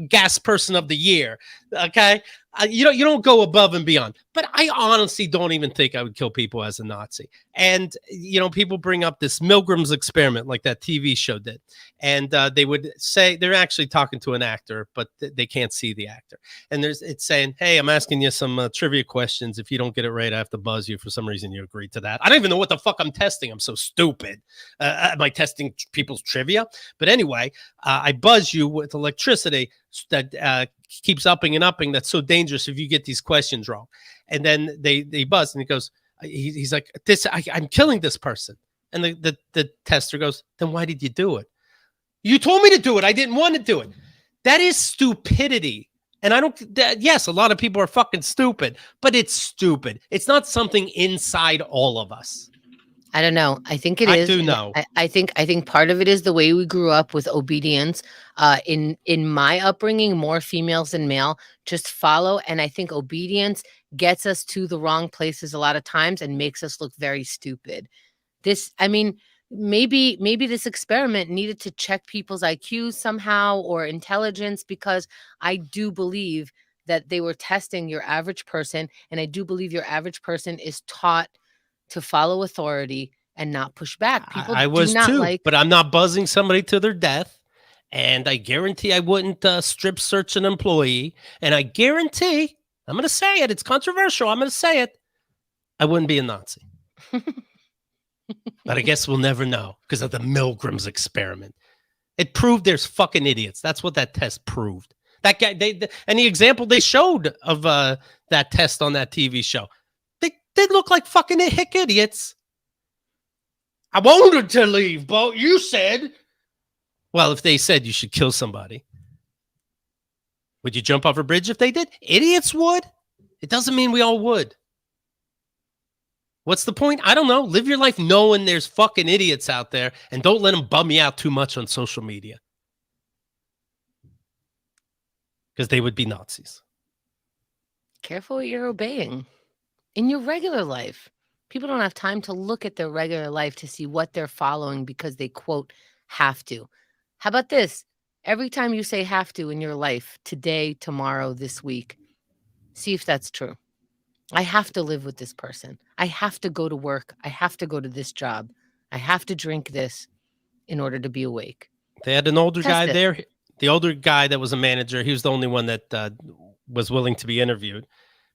Speaker 2: gas person of the year. Okay. You don't go above and beyond. But I honestly don't even think I would kill people as a Nazi. And, people bring up this Milgram's experiment like that TV show did. And they would say they're actually talking to an actor, but they can't see the actor. And it's saying, hey, I'm asking you some trivia questions. If you don't get it right, I have to buzz you. For some reason, you agreed to that. I don't even know what the fuck I'm testing. I'm so stupid. Am I testing people's trivia? But anyway, I buzz you with electricity that keeps upping and upping. That's so dangerous if you get these questions wrong. And then they buzz, and he goes, he's like, I'm killing this person. And the tester goes, then why did you do it? You told me to do it. I didn't want to do it. That is stupidity. And yes, a lot of people are fucking stupid, but it's stupid. It's not something inside all of us.
Speaker 1: I don't know. I think it is.
Speaker 2: I do know.
Speaker 1: I think part of it is the way we grew up with obedience. In my upbringing, more females than male just follow. And I think obedience gets us to the wrong places a lot of times and makes us look very stupid. Maybe this experiment needed to check people's IQ somehow or intelligence, because I do believe that they were testing your average person. And I do believe your average person is taught to follow authority and not push back. People
Speaker 2: I was
Speaker 1: do not
Speaker 2: too, but I'm not buzzing somebody to their death. And I guarantee I wouldn't strip search an employee. And I guarantee, I'm going to say it, it's controversial, I'm going to say it, I wouldn't be a Nazi. But I guess we'll never know because of the Milgram's experiment. It proved there's fucking idiots. That's what that test proved. That guy, and the example they showed of that test on that TV show, they look like fucking hick idiots. I wanted to leave, but you said. Well, if they said you should kill somebody, would you jump off a bridge if they did? Idiots would. It doesn't mean we all would. What's the point? I don't know. Live your life knowing there's fucking idiots out there, and don't let them bum you out too much on social media. Because they would be Nazis.
Speaker 1: Careful what you're obeying. In your regular life, people don't have time to look at their regular life to see what they're following because they, quote, have to. How about this? Every time you say have to in your life, today, tomorrow, this week, see if that's true. I have to live with this person. I have to go to work. I have to go to this job. I have to drink this in order to be awake.
Speaker 2: They had an older guy there. The older guy that was a manager, he was the only one that was willing to be interviewed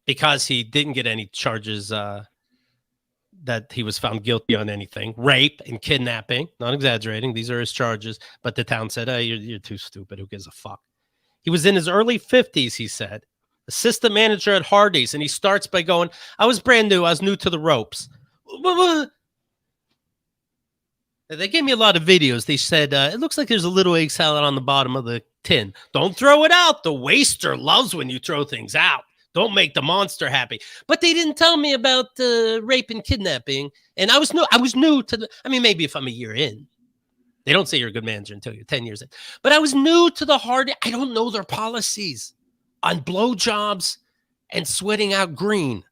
Speaker 2: because he didn't get any charges that he was found guilty on anything. Rape and kidnapping. Not exaggerating. These are his charges. But the town said, hey, you're too stupid. Who gives a fuck? He was in his early 50s, he said. Assistant manager at Hardee's, and he starts by going, I was brand new. I was new to the ropes. They gave me a lot of videos. They said, it looks like there's a little egg salad on the bottom of the tin. Don't throw it out. The waster loves when you throw things out. Don't make the monster happy. But they didn't tell me about rape and kidnapping. And I was new to maybe if I'm a year in. They don't say you're a good manager until you're 10 years in. But I was new to the Hardee's. I don't know their policies on blowjobs and sweating out green.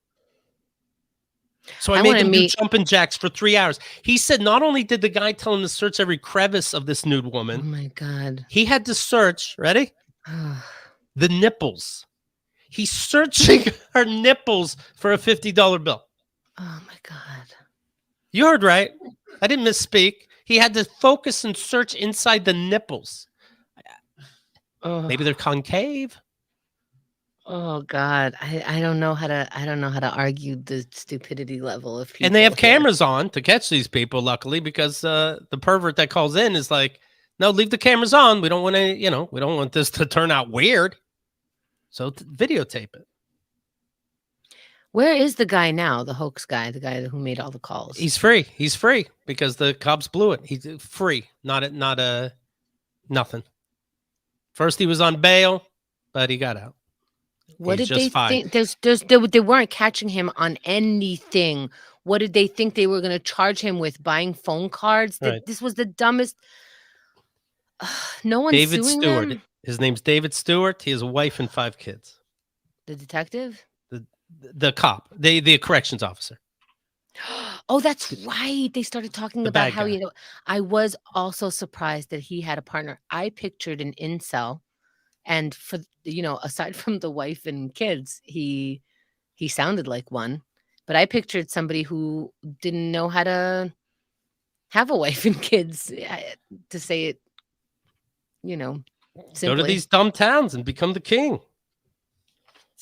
Speaker 2: So I made them do jumping jacks for 3 hours. He said not only did the guy tell him to search every crevice of this nude woman.
Speaker 1: Oh, my God.
Speaker 2: He had to search, ready? The nipples. He's searching her nipples for a $50 bill.
Speaker 1: Oh, my God.
Speaker 2: You heard right. I didn't misspeak. He had to focus and search inside the nipples. Maybe they're concave.
Speaker 1: Oh God, I don't know how to argue the stupidity level of people.
Speaker 2: And they have cameras on to catch these people, luckily, because the pervert that calls in is like, no, leave the cameras on. We don't want to, we don't want this to turn out weird. So videotape it.
Speaker 1: Where is the guy now? The hoax guy, the guy who made all the calls.
Speaker 2: He's free. He's free because the cops blew it. He's free. Nothing. First he was on bail, but he got out.
Speaker 1: What did they think? They weren't catching him on anything. What did they think they were going to charge him with? Buying phone cards?
Speaker 2: Right.
Speaker 1: This was the dumbest. No one's
Speaker 2: David
Speaker 1: suing
Speaker 2: Stewart.
Speaker 1: them?
Speaker 2: His name's David Stewart. He has a wife and 5 kids.
Speaker 1: The detective?
Speaker 2: The cop. The corrections officer.
Speaker 1: Oh, that's right. They started talking
Speaker 2: The
Speaker 1: about
Speaker 2: bad
Speaker 1: how
Speaker 2: guy.
Speaker 1: I was also surprised that he had a partner. I pictured an incel, and aside from the wife and kids, he sounded like one, but I pictured somebody who didn't know how to have a wife and kids, to say it, you know,
Speaker 2: Go to
Speaker 1: simply.
Speaker 2: these dumb towns and become the king.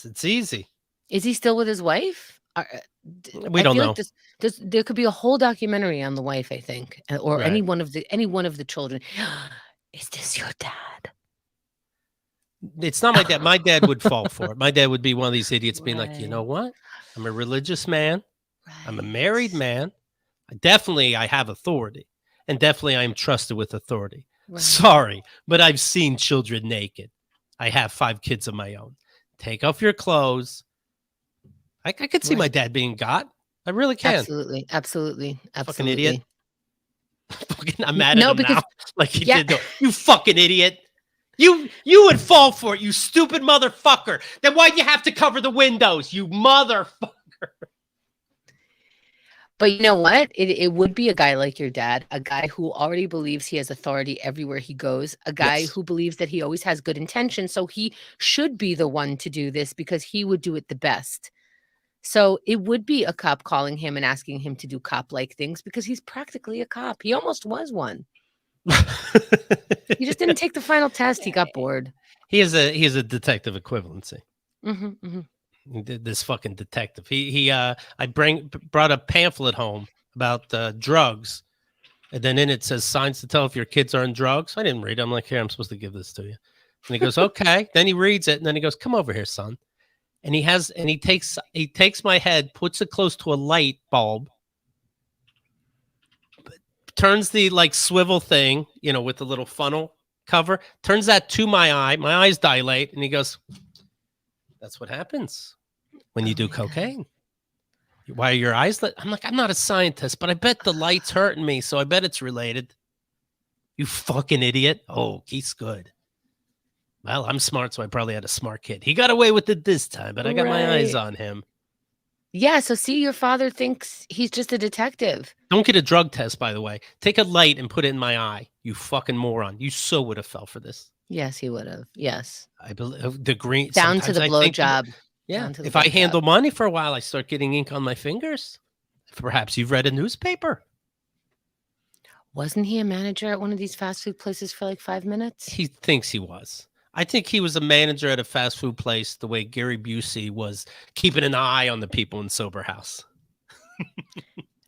Speaker 2: It's easy.
Speaker 1: Is he still with his wife?
Speaker 2: We
Speaker 1: I
Speaker 2: don't
Speaker 1: feel like
Speaker 2: know.
Speaker 1: there could be a whole documentary on the wife, I think, or
Speaker 2: Right.
Speaker 1: any one of the children. Is this your dad?
Speaker 2: It's not my dad. My dad would fall for it. My dad would be one of these idiots being like, you know
Speaker 1: Right,
Speaker 2: what? I'm a religious man. I'm a married
Speaker 1: right,
Speaker 2: man. I have authority. And definitely I am trusted with authority.
Speaker 1: right,
Speaker 2: Sorry, but I've seen children naked. I have 5 kids of my own. Take off your clothes. I could see my
Speaker 1: right.
Speaker 2: dad being got. I really can.
Speaker 1: Absolutely, absolutely,
Speaker 2: Fucking idiot.
Speaker 1: absolutely.
Speaker 2: Fucking, I'm mad at
Speaker 1: No,
Speaker 2: him now.
Speaker 1: because
Speaker 2: Like he
Speaker 1: yeah,
Speaker 2: did though. You fucking idiot. You would fall for it, you stupid motherfucker. Then why'd you have to cover the windows, you motherfucker?
Speaker 1: but you know what? It would be a guy like your dad, a guy who already believes he has authority everywhere he goes, a guy
Speaker 2: Yes.
Speaker 1: who believes that he always has good intentions, so he should be the one to do this because he would do it the best. So it would be a cop calling him and asking him to do cop-like things because he's practically a cop. He almost was one. He just didn't take the final test. He got bored.
Speaker 2: He is a detective equivalency.
Speaker 1: Mhm, mhm.
Speaker 2: This fucking detective. I brought a pamphlet home about drugs, and then in it says signs to tell if your kids are on drugs. I didn't read it. I'm like, here, I'm supposed to give this to you. And he goes, okay. Then he reads it, and then he goes, come over here, son. And he takes my head, puts it close to a light bulb, turns the like swivel thing, with the little funnel cover, turns that to my eye. My eyes dilate, and he goes, that's what happens when you
Speaker 1: Oh
Speaker 2: do
Speaker 1: my god.
Speaker 2: cocaine. Why are your eyes lit? I'm like, I'm not a scientist, but I bet the light's hurting me, so I bet it's related. You fucking idiot. Oh, he's good. Well, I'm smart, so I probably had a smart kid. He got away with it this time, but I got my eyes
Speaker 1: Right.
Speaker 2: on him.
Speaker 1: Yeah, so see, your father thinks he's just a detective.
Speaker 2: Don't get a drug test, by the way. Take a light and put it in my eye. You fucking moron. You so would have fell for this.
Speaker 1: Yes, he would've. Yes.
Speaker 2: I believe the green.
Speaker 1: Down to
Speaker 2: Sometimes
Speaker 1: the
Speaker 2: I think,
Speaker 1: blowjob.
Speaker 2: yeah,
Speaker 1: Down to the
Speaker 2: if I
Speaker 1: blowjob.
Speaker 2: handle money for a while, I start getting ink on my fingers. Perhaps you've read a newspaper.
Speaker 1: Wasn't he a manager at one of these fast food places for like 5 minutes?
Speaker 2: He thinks he was. I think he was a manager at a fast food place the way Gary Busey was keeping an eye on the people in Sober House.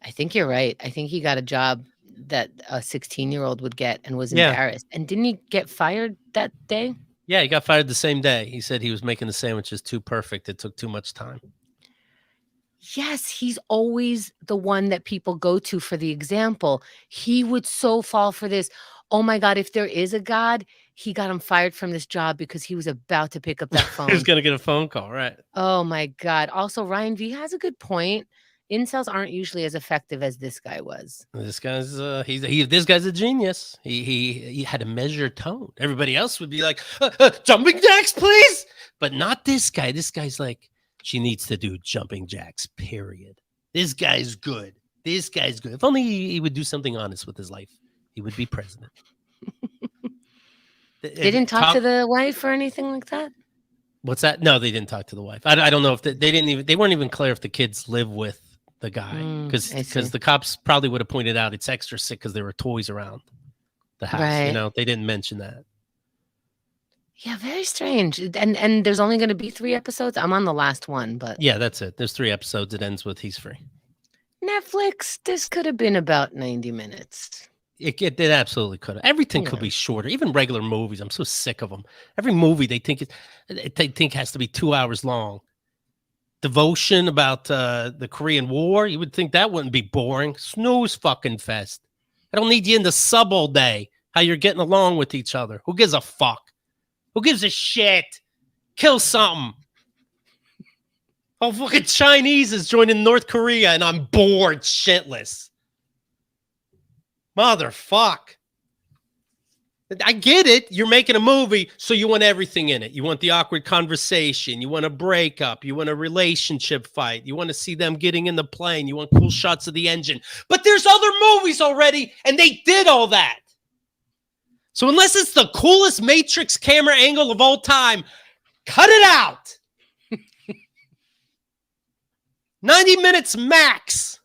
Speaker 1: I think you're right. I think he got a job that a 16-year-old would get and was
Speaker 2: Yeah.
Speaker 1: embarrassed. And didn't he get fired that day?
Speaker 2: Yeah, he got fired the same day. He said he was making the sandwiches too perfect. It took too much time.
Speaker 1: Yes, he's always the one that people go to for the example. He would so fall for this. Oh my God, if there is a God, he got him fired from this job because he was about to pick up that
Speaker 2: He was
Speaker 1: phone.
Speaker 2: going to get a phone call, right?
Speaker 1: Oh my God. Also, Ryan V has a good point. Incels aren't usually as effective as this guy was.
Speaker 2: This guy's this guy's a genius. He had a measured tone. Everybody else would be like, jumping jacks, please, but not this guy. This guy's like, she needs to do jumping jacks. Period. This guy's good. This guy's good. If only he would do something honest with his life, he would be president.
Speaker 1: They didn't talk to the wife or anything like that?
Speaker 2: What's that? No, they didn't talk to the wife. I don't know if they weren't even clear if the kids live with the guy because
Speaker 1: I see.
Speaker 2: the cops probably would have pointed out it's extra sick because there were toys around the house.
Speaker 1: Right.
Speaker 2: They didn't mention that.
Speaker 1: Yeah, very strange. And there's only going to be 3 episodes. I'm on the last one, but
Speaker 2: Yeah, that's it. There's 3 episodes. It ends with he's free.
Speaker 1: Netflix, this could have been about 90 minutes.
Speaker 2: It absolutely could have. Everything could be shorter. Even regular movies. I'm so sick of them. Every movie they think has to be 2 hours long. Devotion about the Korean War. You would think that wouldn't be boring. Snooze fucking fest. I don't need you in the sub all day. How you're getting along with each other. Who gives a fuck? Who gives a shit? Kill something. Oh, fucking Chinese is joining North Korea and I'm bored shitless. Motherfuck. I get it. You're making a movie, so you want everything in it. You want the awkward conversation. You want a breakup. You want a relationship fight. You want to see them getting in the plane. You want cool shots of the engine. But there's other movies already, and they did all that. So unless it's the coolest Matrix camera angle of all time, cut it out. 90 minutes max.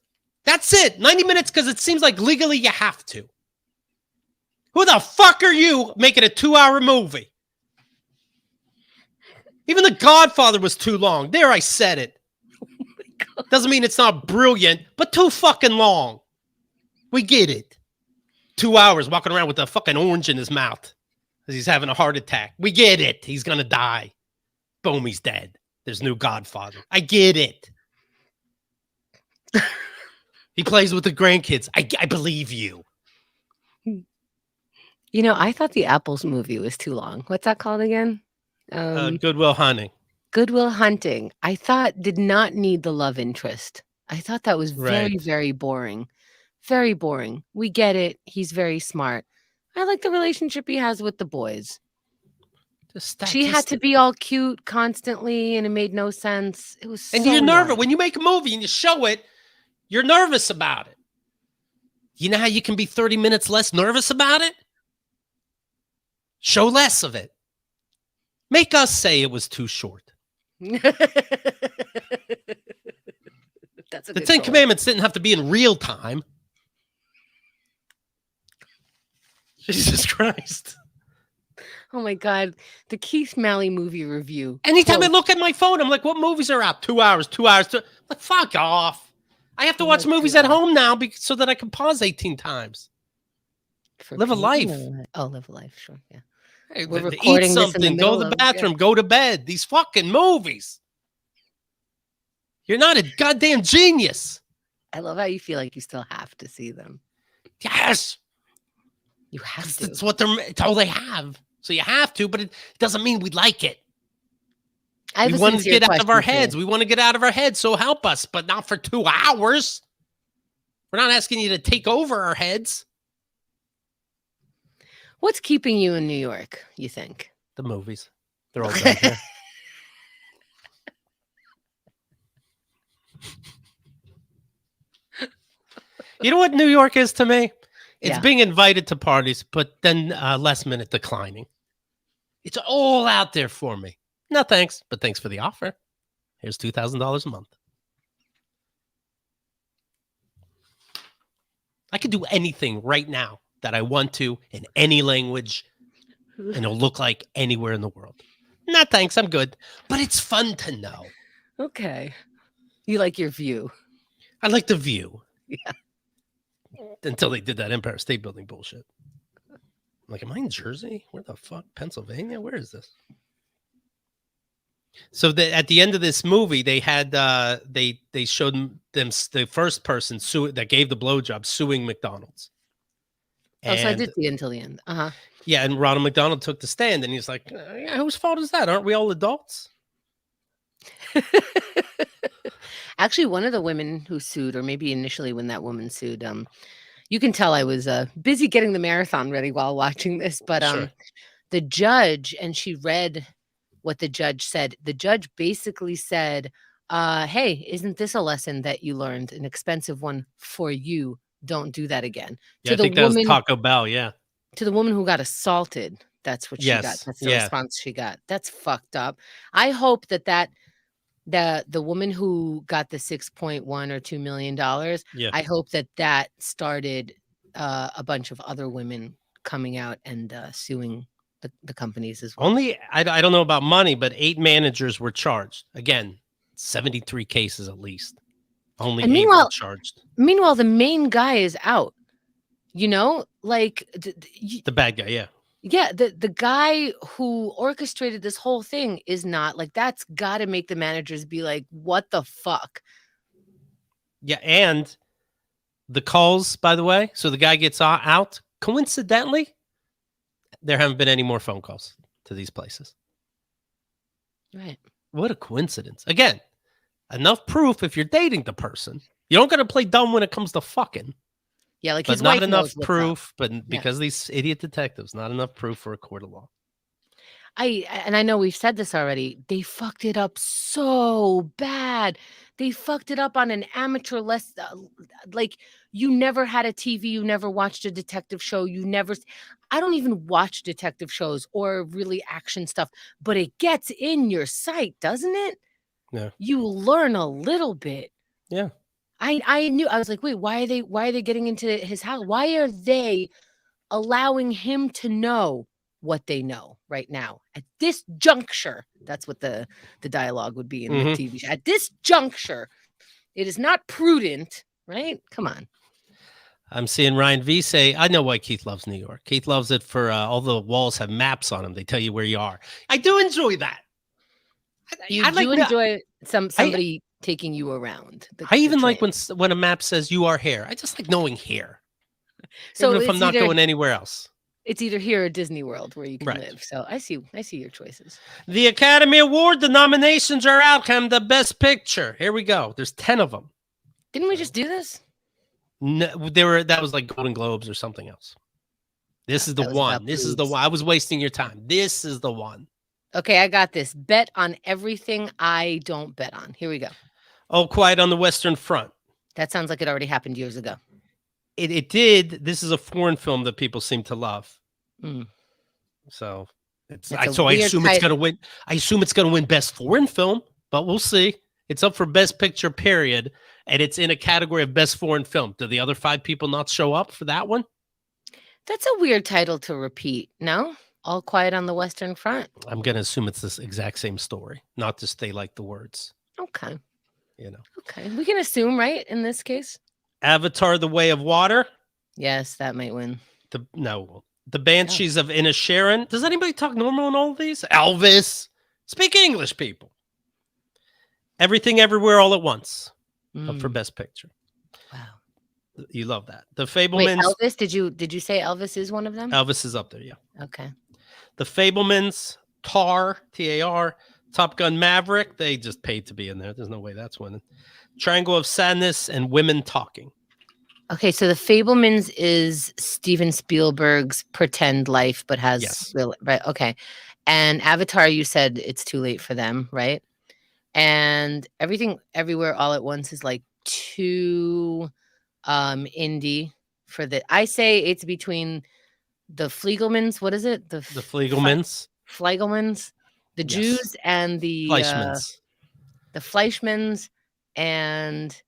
Speaker 2: That's it. 90 minutes because it seems like legally you have to. Who the fuck are you making a 2-hour movie? Even The Godfather was too long. There, I said it. Oh, doesn't mean it's not brilliant, but too fucking long. We get it. 2 hours walking around with a fucking orange in his mouth because he's having a heart attack. We get it. He's going to die. Boom, he's dead. There's new Godfather. I get it. He plays with the grandkids. I believe you.
Speaker 1: You know, I thought the Apples movie was too long. What's that called again?
Speaker 2: Good Will Hunting.
Speaker 1: Good Will Hunting. I thought did not need the love interest. I thought that was very,
Speaker 2: Right.
Speaker 1: very boring. Very boring. We get it. He's very smart. I like the relationship he has with the boys. She had to be all cute constantly, and it made no sense. It was
Speaker 2: And
Speaker 1: so
Speaker 2: you're nervous.
Speaker 1: annoying.
Speaker 2: When you make a movie and you show it, you're nervous about it. You know how you can be 30 minutes less nervous about it? Show less of it. Make us say it was too short.
Speaker 1: That's a
Speaker 2: The
Speaker 1: good
Speaker 2: Ten
Speaker 1: goal.
Speaker 2: Commandments didn't have to be in real time. Jesus Christ.
Speaker 1: Oh my God. The Keith Malley movie review.
Speaker 2: Anytime I
Speaker 1: Quote,
Speaker 2: look at my phone, I'm like, what movies are out? 2 hours, 2 hours. Like, fuck off. I have to watch movies at home now so that I can pause 18 times. Live a life.
Speaker 1: Oh, live a life. Sure. Yeah.
Speaker 2: Hey,
Speaker 1: We're
Speaker 2: eat
Speaker 1: recording this in the
Speaker 2: something, go to
Speaker 1: middle
Speaker 2: the
Speaker 1: of-
Speaker 2: bathroom, go to bed. These fucking movies. You're not a goddamn genius.
Speaker 1: I love how you feel like you still have to see them.
Speaker 2: Yes.
Speaker 1: You have to.
Speaker 2: That's what it's all they have. So you have to, but it doesn't mean we like it.
Speaker 1: I have
Speaker 2: We
Speaker 1: a
Speaker 2: want to
Speaker 1: sincere
Speaker 2: get out of our
Speaker 1: question for
Speaker 2: heads.
Speaker 1: you.
Speaker 2: We want to get out of our heads, so help us, but not for 2 hours. We're not asking you to take over our heads.
Speaker 1: What's keeping you in New York, you think?
Speaker 2: The movies. They're all done here. You know what New York is to me? It's
Speaker 1: Yeah.
Speaker 2: being invited to parties, but then last minute declining. It's all out there for me. No thanks, but thanks for the offer. Here's $2,000 a month. I could do anything right now that I want to in any language, and it'll look like anywhere in the world. No thanks, I'm good. But it's fun to know.
Speaker 1: Okay. You like your view.
Speaker 2: I like the view.
Speaker 1: Yeah.
Speaker 2: Until they did that Empire State Building bullshit. I'm like, am I in Jersey? Where the fuck? Pennsylvania? Where is this? So at the end of this movie, they had they showed them the first person that gave the blowjob suing McDonald's.
Speaker 1: Oh, so I
Speaker 2: And-
Speaker 1: did see it until the end. Uh-huh.
Speaker 2: Yeah, and Ronald McDonald took the stand, and he's like, yeah, "Whose fault is that? Aren't we all adults?"
Speaker 1: Actually, one of the women who sued, or maybe initially when that woman sued, you can tell I was busy getting the marathon ready while watching this, but
Speaker 2: Sure.
Speaker 1: the judge, and she read what the judge said. The judge basically said, hey, isn't this a lesson that you learned? An expensive one for you. Don't do that again.
Speaker 2: Yeah, I think that was Taco Bell. Yeah,
Speaker 1: To the woman who got assaulted, that's what she got.
Speaker 2: Yes,
Speaker 1: That's the
Speaker 2: yeah.
Speaker 1: response she got. That's fucked up. I hope that the woman who got the 6.1 or $2 million,
Speaker 2: yeah.
Speaker 1: I hope that started a bunch of other women coming out and suing the companies as well.
Speaker 2: Only I don't know about money, but 8 managers were charged. Again, 73 cases at least. Only
Speaker 1: And
Speaker 2: 8 were
Speaker 1: meanwhile-
Speaker 2: charged.
Speaker 1: Meanwhile, the main guy is out. You know, like
Speaker 2: The bad guy, yeah.
Speaker 1: yeah, the guy who orchestrated this whole thing is not. Like, that's got to make the managers be like, what the fuck?
Speaker 2: Yeah, and the calls, by the way, so the guy gets out. Coincidentally, there haven't been any more phone calls to these places.
Speaker 1: Right.
Speaker 2: What a coincidence. Again, enough proof if you're dating the person. You don't got to play dumb when it comes to fucking.
Speaker 1: Yeah, like
Speaker 2: but
Speaker 1: his
Speaker 2: not
Speaker 1: wife knows
Speaker 2: enough
Speaker 1: what's up.
Speaker 2: proof. But
Speaker 1: Yeah.
Speaker 2: because of these idiot detectives, not enough proof for a court of law.
Speaker 1: I know we've said this already. They fucked it up so bad. They fucked it up on an amateur like you never had a TV, you never watched a detective show, I don't even watch detective shows or really action stuff, but it gets in your sight, doesn't it?
Speaker 2: Yeah.
Speaker 1: You learn a little bit.
Speaker 2: Yeah.
Speaker 1: I was like, "Wait, why are they getting into his house? Why are they allowing him to know what they know right now at this juncture?" That's what the dialogue would be in the
Speaker 2: Hmm.
Speaker 1: TV show. At this juncture, it is not prudent, right? Come on.
Speaker 2: I'm seeing Ryan V say, I know why Keith loves New York. Keith loves it for all the walls have maps on them. They tell you where you are. I do enjoy that.
Speaker 1: You
Speaker 2: I like
Speaker 1: do
Speaker 2: that.
Speaker 1: enjoy
Speaker 2: I
Speaker 1: somebody taking you around
Speaker 2: I
Speaker 1: the
Speaker 2: even like
Speaker 1: train.
Speaker 2: when a map says you are here. I just like knowing here, even
Speaker 1: So
Speaker 2: if I'm not going anywhere else.
Speaker 1: it's either here or Disney World where you can
Speaker 2: Right.
Speaker 1: live. So I see your choices.
Speaker 2: The Academy Award, the nominations are out. Come the best picture. Here we go. There's 10 of them.
Speaker 1: Didn't we just do this?
Speaker 2: No, that was like Golden Globes or something else. This is the
Speaker 1: That was about
Speaker 2: one. This is the
Speaker 1: boobs.
Speaker 2: one. I was wasting your time. This is the one.
Speaker 1: Okay, I got this. Bet on everything I don't bet on. Here we go.
Speaker 2: All Quiet on the Western Front.
Speaker 1: That sounds like it already happened years ago.
Speaker 2: It did. This is a foreign film that people seem to love.
Speaker 1: Mm.
Speaker 2: So
Speaker 1: That's a
Speaker 2: so I
Speaker 1: weird
Speaker 2: assume it's
Speaker 1: title.
Speaker 2: going to win. I assume it's going to win Best Foreign Film, but we'll see. It's up for Best Picture, period, and it's in a category of Best Foreign Film. Do the other 5 people not show up for that one?
Speaker 1: That's a weird title to repeat. No? All Quiet on the Western Front.
Speaker 2: I'm going to assume it's this exact same story, not just they like the words.
Speaker 1: Okay.
Speaker 2: You know,
Speaker 1: Okay. We can assume, right? In this case.
Speaker 2: Avatar: The Way of Water.
Speaker 1: Yes, that might win.
Speaker 2: The Banshees of Inisherin. Does anybody talk normal in all of these? Elvis. Speak English, people. Everything Everywhere All at Once. Up for Best Picture.
Speaker 1: Wow.
Speaker 2: You love that. The
Speaker 1: Wait,
Speaker 2: Fablemans.
Speaker 1: Elvis? Did you say Elvis is one of them?
Speaker 2: Elvis is up there, yeah.
Speaker 1: Okay.
Speaker 2: The Fablemans, Tar, T-A-R, Top Gun Maverick. They just paid to be in there. There's no way that's winning. Triangle of Sadness and Women Talking.
Speaker 1: Okay, so The Fablemans is Steven Spielberg's pretend life, but has
Speaker 2: Yes.
Speaker 1: real, right? Okay. And Avatar, you said it's too late for them, right? And Everything Everywhere All at Once is like too indie for the. I say it's between the Fliegelmans. What is it?
Speaker 2: The Fliegelmans.
Speaker 1: Fliegelmans, the
Speaker 2: Yes.
Speaker 1: Jews, and the
Speaker 2: Fleischmans.
Speaker 1: Fleischmans, and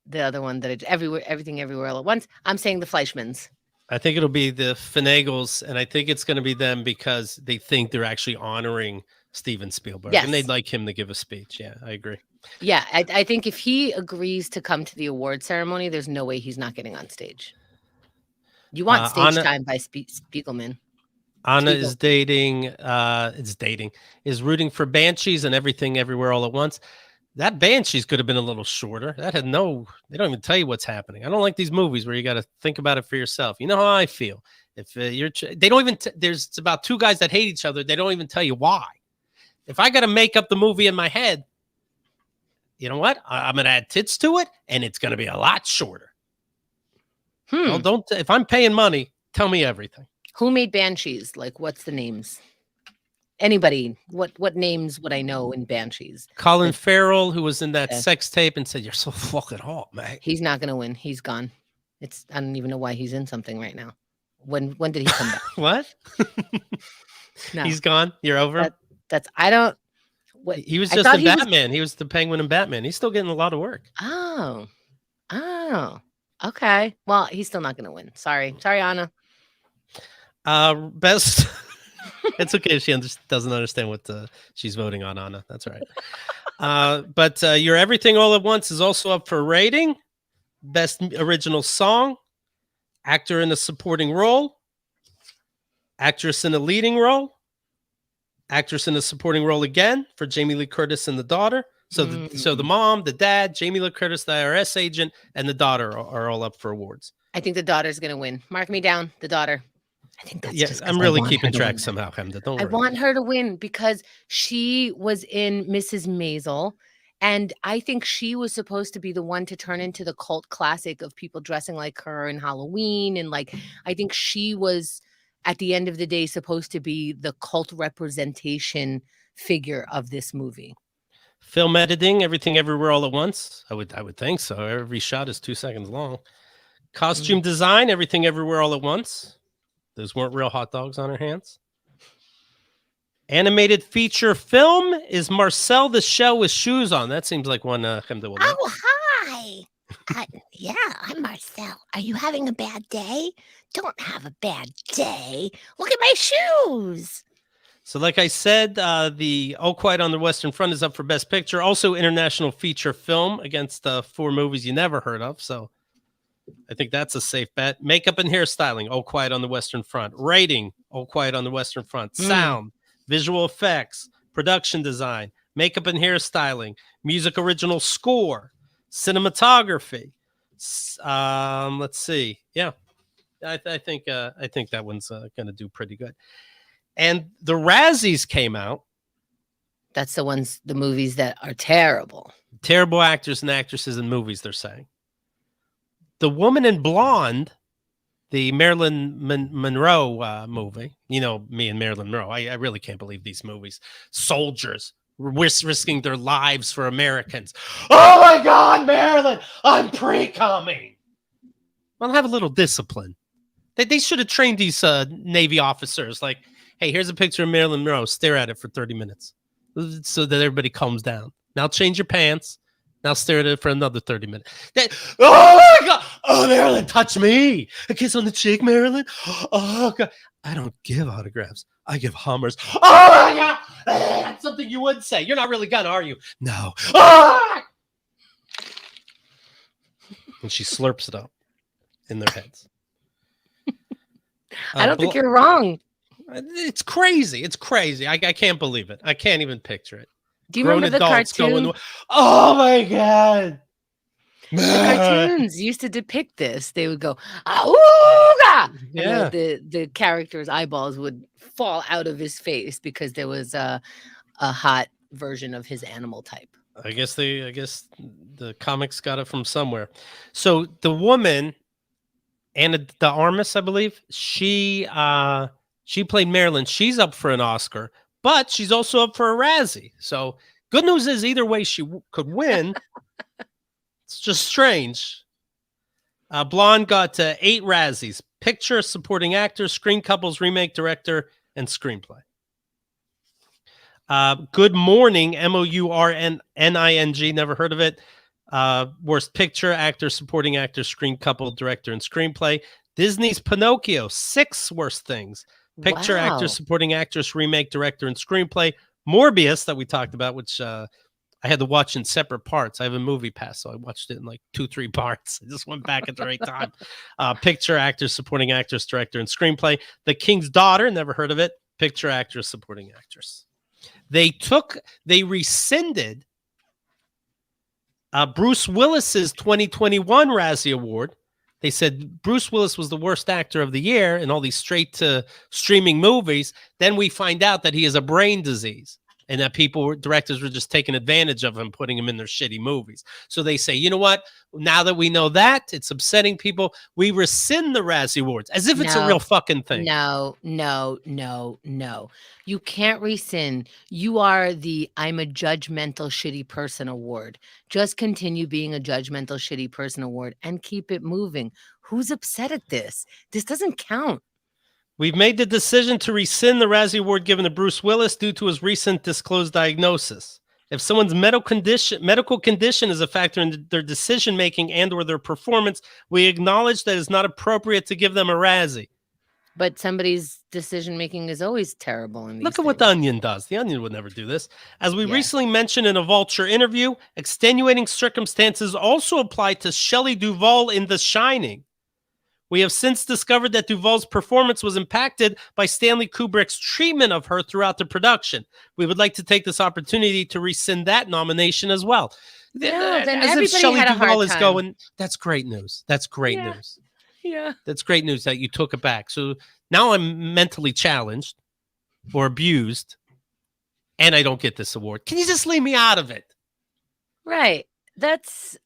Speaker 1: the other one that Everything Everywhere All at Once. I'm saying the Fleischmans.
Speaker 2: I think it'll be the Finagles, and I think it's going to be them because they think they're actually honoring Steven Spielberg,
Speaker 1: Yes.
Speaker 2: and they'd like him to give a speech. Yeah, I agree.
Speaker 1: Yeah, I think if he agrees to come to the award ceremony, there's no way he's not getting on stage. You want stage time by Spiegelman.
Speaker 2: Anna is is rooting for Banshees and Everything Everywhere All at Once. That Banshees could have been a little shorter. They don't even tell you what's happening. I don't like these movies where you got to think about it for yourself. You know how I feel. If they don't even, there's about 2 guys that hate each other. They don't even tell you why. If I got to make up the movie in my head, you know what? I'm going to add tits to it, and it's going to be a lot shorter. Don't if I'm paying money, tell me everything.
Speaker 1: Who made Banshees? Like, what's the names? Anybody? What names would I know in Banshees?
Speaker 2: Colin Farrell, who was in that sex tape and said, "You're so fucking hot, man."
Speaker 1: He's not going to win. He's gone. I don't even know why he's in something right now. When did he come back?
Speaker 2: What?
Speaker 1: No.
Speaker 2: He's gone. You're over. He was just in Batman. He was the Penguin in Batman. He's still getting a lot of work.
Speaker 1: Oh. Okay. Well, he's still not going to win. Sorry, Anna.
Speaker 2: Best. It's okay if she doesn't understand what she's voting on, Anna. That's all right. But Your Everything All at Once is also up for rating. Best Original Song, Actor in a Supporting Role, Actress in a Leading Role, Actress in a Supporting Role again for Jamie Lee Curtis and the daughter. So the mom, the dad, Jamie Lee Curtis, the IRS agent, and the daughter are all up for awards.
Speaker 1: I think the daughter's going to win. Mark me down, the daughter. I think that's just
Speaker 2: I'm really keeping track somehow, Hemda. Don't worry.
Speaker 1: I want her to win because she was in Mrs. Maisel, And I think she was supposed to be the one to turn into the cult classic of people dressing like her in Halloween. And like, I think she was, at the end of the day, supposed to be the cult representation figure of this movie.
Speaker 2: Film editing, everything everywhere all at once. I would think so. Every shot is 2 seconds long. Costume design, everything everywhere all at once. Those weren't real hot dogs on her hands. Animated feature film is Marcel the Shell with shoes on. That seems like one him that will like.
Speaker 3: Oh, hi. Yeah, I'm Marcel. Are you having a bad day? Don't have a bad day. Look at my shoes.
Speaker 2: So like I said, the All Quiet on the Western Front is up for Best Picture. Also international feature film against 4 movies you never heard of. So I think that's a safe bet. Makeup and hairstyling, All Quiet on the Western Front. Writing, All Quiet on the Western Front. Sound, visual effects, production design, makeup and hairstyling, music original score, cinematography. Let's see. Yeah, I think that one's going to do pretty good. And the Razzies came out.
Speaker 1: That's the movies that are terrible.
Speaker 2: Terrible actors and actresses in movies, they're saying. The Woman in Blonde, the Marilyn Monroe movie. You know, me and Marilyn Monroe. I really can't believe these movies. Soldiers risking their lives for Americans. Oh my God, Marilyn, I'm pre-coming. Well, have a little discipline. They should have trained these Navy officers like, hey, here's a picture of Marilyn Monroe. Stare at it for 30 minutes so that everybody calms down. Now change your pants. Now stare at it for another 30 minutes. Oh, my God. Oh, Marilyn, touch me. A kiss on the cheek, Marilyn. Oh, God. I don't give autographs. I give Hummers. Oh, my God. That's something you would say. You're not really gonna, are you? No. Ah! And she slurps it up in their heads.
Speaker 1: I don't think you're wrong.
Speaker 2: It's crazy. It's crazy. I can't believe it. I can't even picture it.
Speaker 1: Do you remember the cartoon?
Speaker 2: Oh my God.
Speaker 1: The cartoons used to depict this. They would go, "Auga!"
Speaker 2: Yeah.
Speaker 1: And the character's eyeballs would fall out of his face because there was a hot version of his animal type.
Speaker 2: I guess the comics got it from somewhere. So the woman, Anna de Armas, I believe, she played Marilyn. She's up for an Oscar, but she's also up for a Razzie. So good news is either way she could win. It's just strange. Blonde got 8 Razzies: picture, supporting actor, screen couples, remake, director, and screenplay. Good Morning, Mourning, never heard of it. Worst picture, actor, supporting actor, screen couple, director, and screenplay. Disney's Pinocchio, 6 worst things: picture, actor, supporting actress, remake, director, and screenplay. Morbius, that we talked about, which I had to watch in separate parts. I have a movie pass, so I watched it in like 2-3 parts. I just went back at the right time. Picture, actor, supporting actress, director, and screenplay. The King's Daughter, never heard of it. Picture, actress, supporting actress. They rescinded Bruce Willis's 2021 Razzie Award. They said Bruce Willis was the worst actor of the year in all these straight to streaming movies. Then we find out that he has a brain disease and that directors were just taking advantage of him, putting him in their shitty movies. So they say, you know what? Now that we know that, it's upsetting people. We rescind the Razzie Awards as if it's a real fucking thing.
Speaker 1: No. You can't rescind. You are the I'm a judgmental shitty person award. Just continue being a judgmental shitty person award and keep it moving. Who's upset at this? This doesn't count.
Speaker 2: We've made the decision to rescind the Razzie Award given to Bruce Willis due to his recent disclosed diagnosis. If someone's medical condition is a factor in their decision-making and or their performance, we acknowledge that it's not appropriate to give them a Razzie.
Speaker 1: But somebody's decision-making is always terrible. In these
Speaker 2: Look at what The Onion does. The Onion would never do this. As we recently mentioned in a Vulture interview, extenuating circumstances also apply to Shelley Duvall in The Shining. We have since discovered that Duvall's performance was impacted by Stanley Kubrick's treatment of her throughout the production. We would like to take this opportunity to rescind that nomination as well.
Speaker 1: No, then
Speaker 2: as if
Speaker 1: everybody
Speaker 2: Shelley
Speaker 1: had a
Speaker 2: Duvall
Speaker 1: hard
Speaker 2: is
Speaker 1: time.
Speaker 2: going, that's great news. That's great news.
Speaker 1: Yeah.
Speaker 2: That's great news that you took it back. So now I'm mentally challenged or abused, and I don't get this award. Can you just leave me out of it?
Speaker 1: Right. That's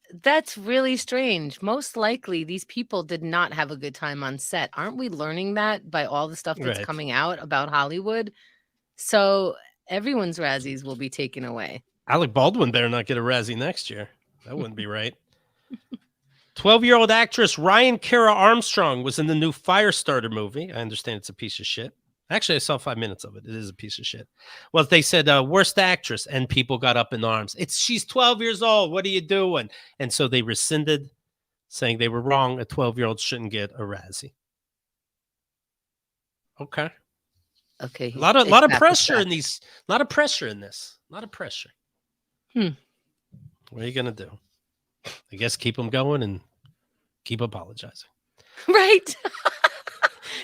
Speaker 1: really strange. Most likely these people did not have a good time on set. Aren't we learning that by all the stuff that's
Speaker 2: Right.
Speaker 1: coming out about Hollywood? So everyone's Razzies will be taken away.
Speaker 2: Alec Baldwin better not get a Razzie next year. That wouldn't be right. 12-year-old actress Ryan Kara Armstrong was in the new Firestarter movie. I understand it's a piece of shit. Actually, I saw 5 minutes of it. It is a piece of shit. Well, they said worst actress, and people got up in arms. She's 12 years old. What are you doing? And so they rescinded, saying they were wrong. A 12-year-old shouldn't get a Razzie. Okay.
Speaker 1: Okay.
Speaker 2: A lot of
Speaker 1: it's
Speaker 2: pressure
Speaker 1: back.
Speaker 2: in these. A lot of pressure in this. A lot of pressure.
Speaker 1: Hmm.
Speaker 2: What are you gonna do? I guess keep them going and keep apologizing.
Speaker 1: Right.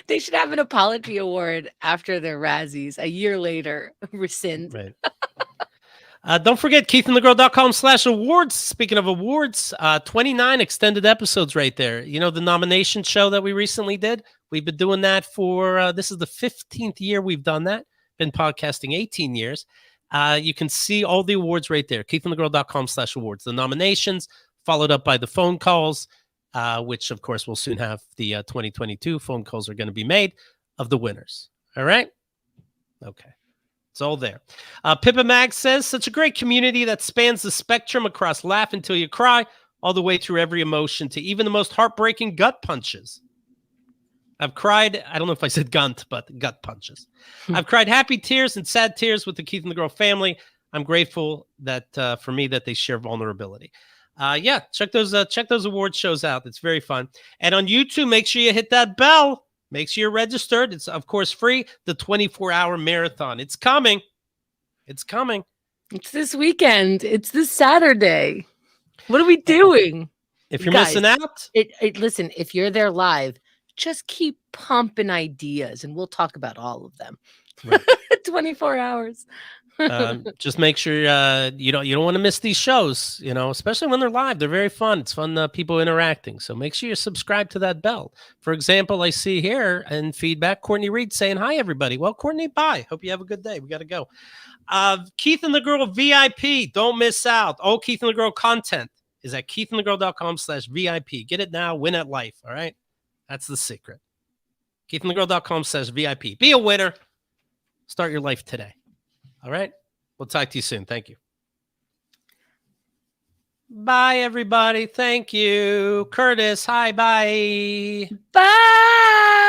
Speaker 1: They should have an apology award after their Razzies a year later. Rescind.
Speaker 2: Right. Don't forget KeithAndTheGirl.com/awards. Speaking of awards, 29 extended episodes right there. You know, the nomination show that we recently did? We've been doing that for, this is the 15th year we've done that. Been podcasting 18 years. You can see all the awards right there. KeithAndTheGirl.com/awards. The nominations followed up by the phone calls, which of course we'll soon have the 2022 phone calls are going to be made of the winners. All right. Okay. It's all there. Pippa Mag says, such a great community that spans the spectrum across laugh until you cry, all the way through every emotion to even the most heartbreaking gut punches. I've cried, I don't know if I said gunt, but gut punches. I've cried happy tears and sad tears with the Keith and the Girl family. I'm grateful that for me that they share vulnerability. Yeah, check those award shows out. It's very fun. And on YouTube, make sure you hit that bell. Make sure you're registered. It's, of course, free. The 24-hour marathon. It's coming. It's coming.
Speaker 1: It's this weekend. It's this Saturday. What are we doing?
Speaker 2: If you're
Speaker 1: Guys,
Speaker 2: missing out,
Speaker 1: listen, if you're there live, just keep pumping ideas and we'll talk about all of them.
Speaker 2: Right.
Speaker 1: 24 hours.
Speaker 2: just make sure you don't want to miss these shows, you know, especially when they're live. They're very fun. It's fun people interacting. So make sure you subscribe to that bell. For example, I see here in feedback, Courtney Reed saying, hi, everybody. Well, Courtney, bye. Hope you have a good day. We got to go. Keith and the Girl VIP. Don't miss out. All Keith and the Girl content is at KeithAndTheGirl.com/VIP. Get it now. Win at life. All right. That's the secret. KeithAndTheGirl.com/VIP. Be a winner. Start your life today. All right. We'll talk to you soon. Thank you. Bye, everybody. Thank you. Curtis. Hi. Bye.
Speaker 1: Bye.